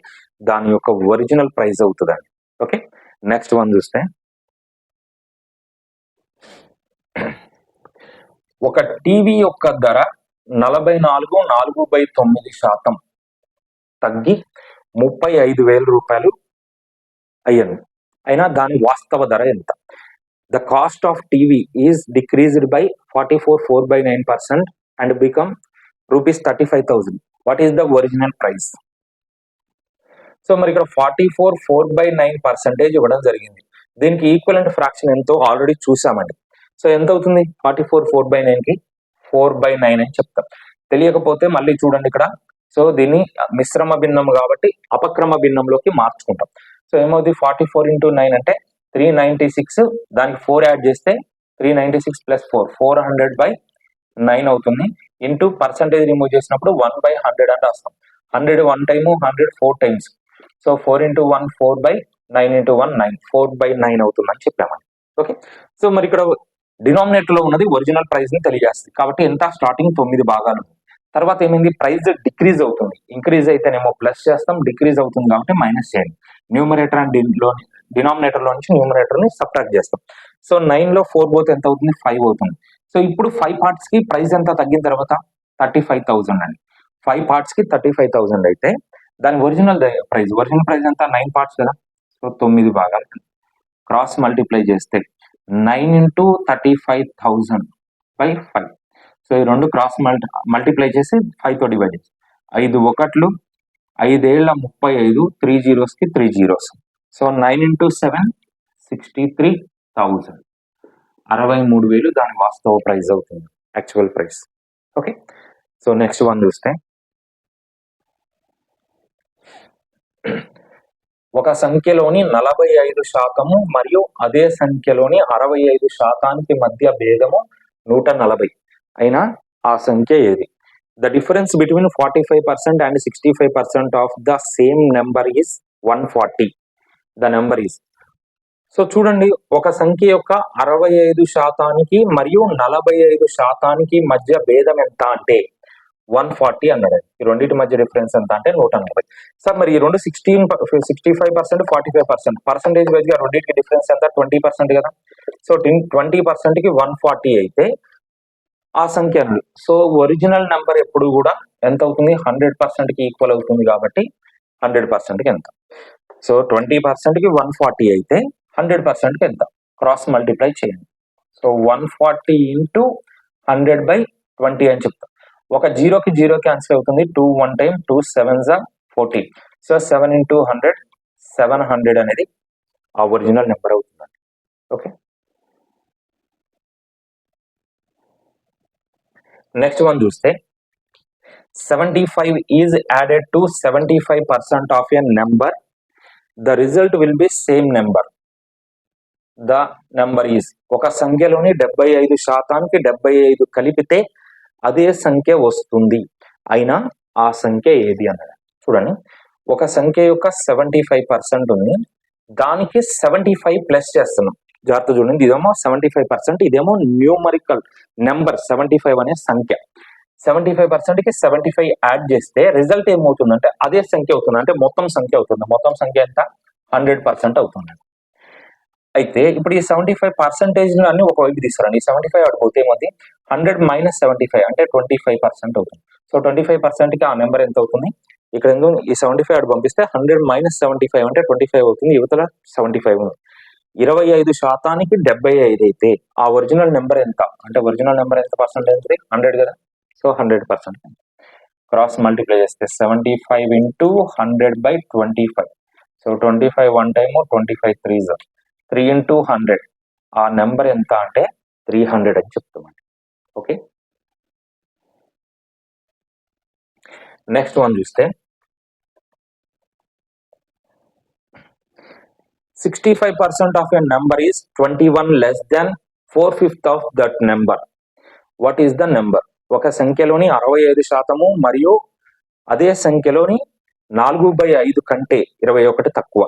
దాని యొక్క ఒరిజినల్ ప్రైస్ అవుతుందండి. ఓకే, నెక్స్ట్ వన్ చూస్తే ఒక టీవీ యొక్క ధర 44 4/9% తగ్గి 35,000 రూపాయలు అయినా దాని వాస్తవ ధర ఎంత? The cost of TV is decreased by 44 4/9% and become ₹35,000. What is the original price? So మరి ఇక్కడ 44 4/9% ఇవ్వడం జరిగింది. దీనికి ఈక్వలెంట్ ఫ్రాక్షన్ ఎంతో ఆల్రెడీ చూసామండి. సో ఎంత అవుతుంది, 44 4/9కి 4/9 అని చెప్తాం. తెలియకపోతే మళ్ళీ చూడండి ఇక్కడ. సో దీన్ని మిశ్రమ భిన్నం కాబట్టి అపక్రమ భిన్నంలోకి మార్చుకుంటాం. సో ఏమవుతుంది, 44 × 9 అంటే 396, దానికి 4 యాడ్ చేస్తే 396 + 4 400/9 అవుతుంది. ఇంటూ పర్సంటేజ్ రిమూవ్ చేసినప్పుడు 1/100 అని రాస్తాం. 100 1 టైమ్, 100 4 times. సో 4 × 1 4/9 × 1 9, 4/9 అవుతుందని చెప్పామని. ఓకే, సో మరి ఇక్కడ డినామినేటర్ లో ఉన్నది ఒరిజినల్ ప్రైస్ ని తెలియజేస్తుంది కాబట్టి ఎంత, స్టార్టింగ్ 9 భాగాలు. తర్వాత ఏమైంది, ప్రైస్ డిక్రీజ్ అవుతుంది. ఇంక్రీజ్ అయితేనేమో ప్లస్ చేస్తాం, డిక్రీజ్ అవుతుంది కాబట్టి మైనస్ చేయండి. న్యూమరేటర్ అండ్ డినామినేటర్ లో నుంచి న్యూమరేటర్ ని సబ్ట్రాక్ట్ చేస్తాం. సో 9లో 4 పోతే ఎంత అవుతుంది, 5 అవుతుంది. సో ఇప్పుడు 5 పార్ట్స్ కి ప్రైస్ ఎంత తగ్గిన తర్వాత 35,000 అండి. 5 పార్ట్స్ కి 35,000 అయితే దాని ఒరిజినల్ ప్రైస్ ఎంత, 9 పార్ట్స్ కదా, సో 9 భాగాలు. క్రాస్ మల్టిప్లై చేస్తే 9 × 35,000/5. సో ఈ రెండు క్రాస్ మల్టిప్లై చేసి 5తో డివైడ్ చేసి 5 ఒకట్లు 5 ఏళ్ల 35, 3 zeros కి 3 zeros. సో 9 × 7 63,000, 63,000 దాని వాస్తవ ప్రైస్ అవుతుంది, actual price. Okay, so next one చూస్తే ఒక సంఖ్యలోని 45% మరియు అదే సంఖ్యలోని 65% మధ్య భేదము 140 అయినా ఆ సంఖ్య ఏది? The difference between 45% and 65% of the same number is 140. The number is so చూడండి, ఒక సంఖ్య యొక్క 65% మరియు 45% మధ్య భేదం ఎంత అంటే 140 అన్నాడు. ఈ రెండింటి మధ్య డిఫరెన్స్ ఎంత అంటే 140. సార్ మరి ఈ రెండు 65%, 45% పర్సంటేజ్ వైజ్ గా రెండింటికి డిఫరెన్స్ ఎంత? 20% కదా. సో 20% కి 140 అయితే ఆ సంఖ్య, సో ఒరిజినల్ నెంబర్ ఎప్పుడు కూడా ఎంత అవుతుంది? 100% కి ఈక్వల్ అవుతుంది కాబట్టి 100% కి ఎంత? సో 20% కి 140 అయితే 100% కి ఎంత? క్రాస్ మల్టిప్లై చేయండి. సో 140 ఇంటూ 100/20 అని చెప్తాం. ఒక జీరోకి జీరో క్యాన్సిల్ అవుతుంది. 2 1 time 2 7s are 14. So 7 into 100 700 అనేది ఆ ఒరిజినల్ నెంబర్ అవుతుందండి. ఓకే, నెక్స్ట్ వన్ చూస్తే 75 is added to 75% of a number. The result will be same number. The number is, ఒక సంఖ్యలోని 75%కి 75 కలిపితే అదే సంఖ్య వస్తుంది, అయినా ఆ సంఖ్య ఏది అన్నది. చూడండి, ఒక సంఖ్య యొక్క 75% ఉంది, దానికి 75 ప్లస్ చేస్తున్నాం. జాగ్రత్త చూడండి, ఇదేమో 75%, ఇదేమో న్యూమరికల్ నెంబర్ 75 అనే సంఖ్య. 75% కి 75 యాడ్ చేస్తే రిజల్ట్ ఏమవుతుందంటే అదే సంఖ్య అవుతుంది, అంటే మొత్తం సంఖ్య అవుతుంది. మొత్తం సంఖ్య ఎంత? 100% అవుతుంది. అయితే ఇప్పుడు ఈ 75% అన్ని ఒకవైపు తీస్తారండి. ఈ 75 అటు పోతే ఏమవుతుంది? 100 - 75 అంటే 25% అవుతుంది. సో 25% కి ఆ నెంబర్ ఎంత అవుతుంది? ఇక్కడ ఈ 75 అటు పంపిస్తే 100 - 75 అంటే 25 అవుతుంది. యువతల 75 ఉంది. 25%కి 75 అయితే ఆ ఒరిజినల్ నెంబర్ ఎంత? అంటే ఒరిజినల్ నెంబర్ ఎంత పర్సెంటేజ్? 100 కదా. సో 100%. క్రాస్ మల్టిప్లై చేస్తే 75 into 100/25. So 25 1 time 25 3s 3 into 100. ఆ నెంబర్ ఎంత అంటే 300 అని చెప్తామండి. ఓకే, నెక్స్ట్ వన్ చూస్తే 65% of a number is 21 less than 4/5 of that number. What is the number? ఒక సంఖ్యలోని 65% మరియు అదే సంఖ్యలోని 4/5 కంటే 21 తక్కువ.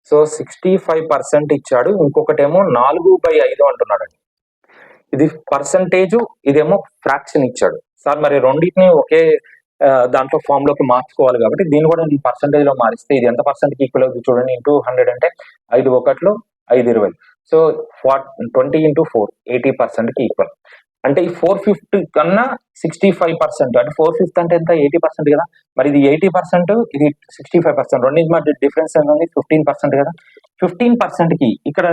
సో 65% ఇచ్చాడు, ఇంకొకటేమో 4/5 అంటున్నాడు. ఇది పర్సంటేజ్, ఇదేమో ఫ్రాక్షన్ ఇచ్చాడు. సార్ మరి రెండింటిని ఒకే దాంట్లో ఫామ్ లోకి మార్చుకోవాలి కాబట్టి దీన్ని కూడా నేను పర్సంటేజ్ లో మారిస్తే ఇది ఎంత పర్సెంట్ ఈక్వల్ అవుతుంది చూడండి. ఇంటూ 100 అంటే 5 1 5 20. సో 20 ఇంటూ 4 80% కి ఈక్వల్. అంటే ఈ 4/5 కన్నా 65%, అంటే 4/5 అంటే ఎంత? 80% కదా. మరి ఇది 80%, ఇది 65%, రెండింటి మధ్య డిఫరెన్స్ ఎంత ఉంది? 15% కదా. 15% కి ఇక్కడ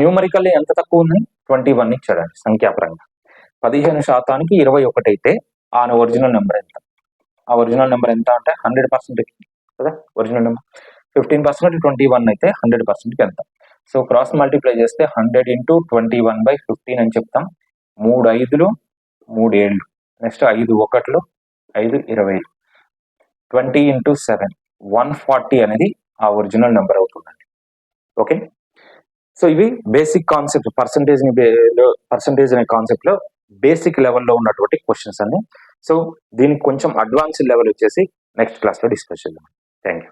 న్యూమరికల్లీ ఎంత తక్కువ ఉంది? 21 ఇచ్చాడండి సంఖ్యాపరంగా. 15%కి 21 అయితే ఆ ఒరిజినల్ నెంబర్ ఎంత? ఆ ఒరిజినల్ నెంబర్ ఎంత అంటే 100% కదా ఒరిజినల్ నెంబర్. 15% 21 అయితే 100%కి ఎంత? సో క్రాస్ మల్టిప్లై చేస్తే 100 ఇంటూ 21/15 అని చెప్తాం. 3 5లు 3 7లు, నెక్స్ట్ 5 1లు 5 20. 20 ఇంటూ 7 140 అనేది ఆ ఒరిజినల్ నెంబర్ అవుతుందండి. ఓకే, సో ఇవి బేసిక్ కాన్సెప్ట్, పర్సంటేజ్ అనే కాన్సెప్ట్ లో బేసిక్ లెవెల్లో ఉన్నటువంటి క్వశ్చన్స్ అన్ని. సో దీనికి కొంచెం అడ్వాన్స్ లెవెల్ వచ్చేసి నెక్స్ట్ క్లాస్ లో డిస్కస్ చేద్దాం. Thank you.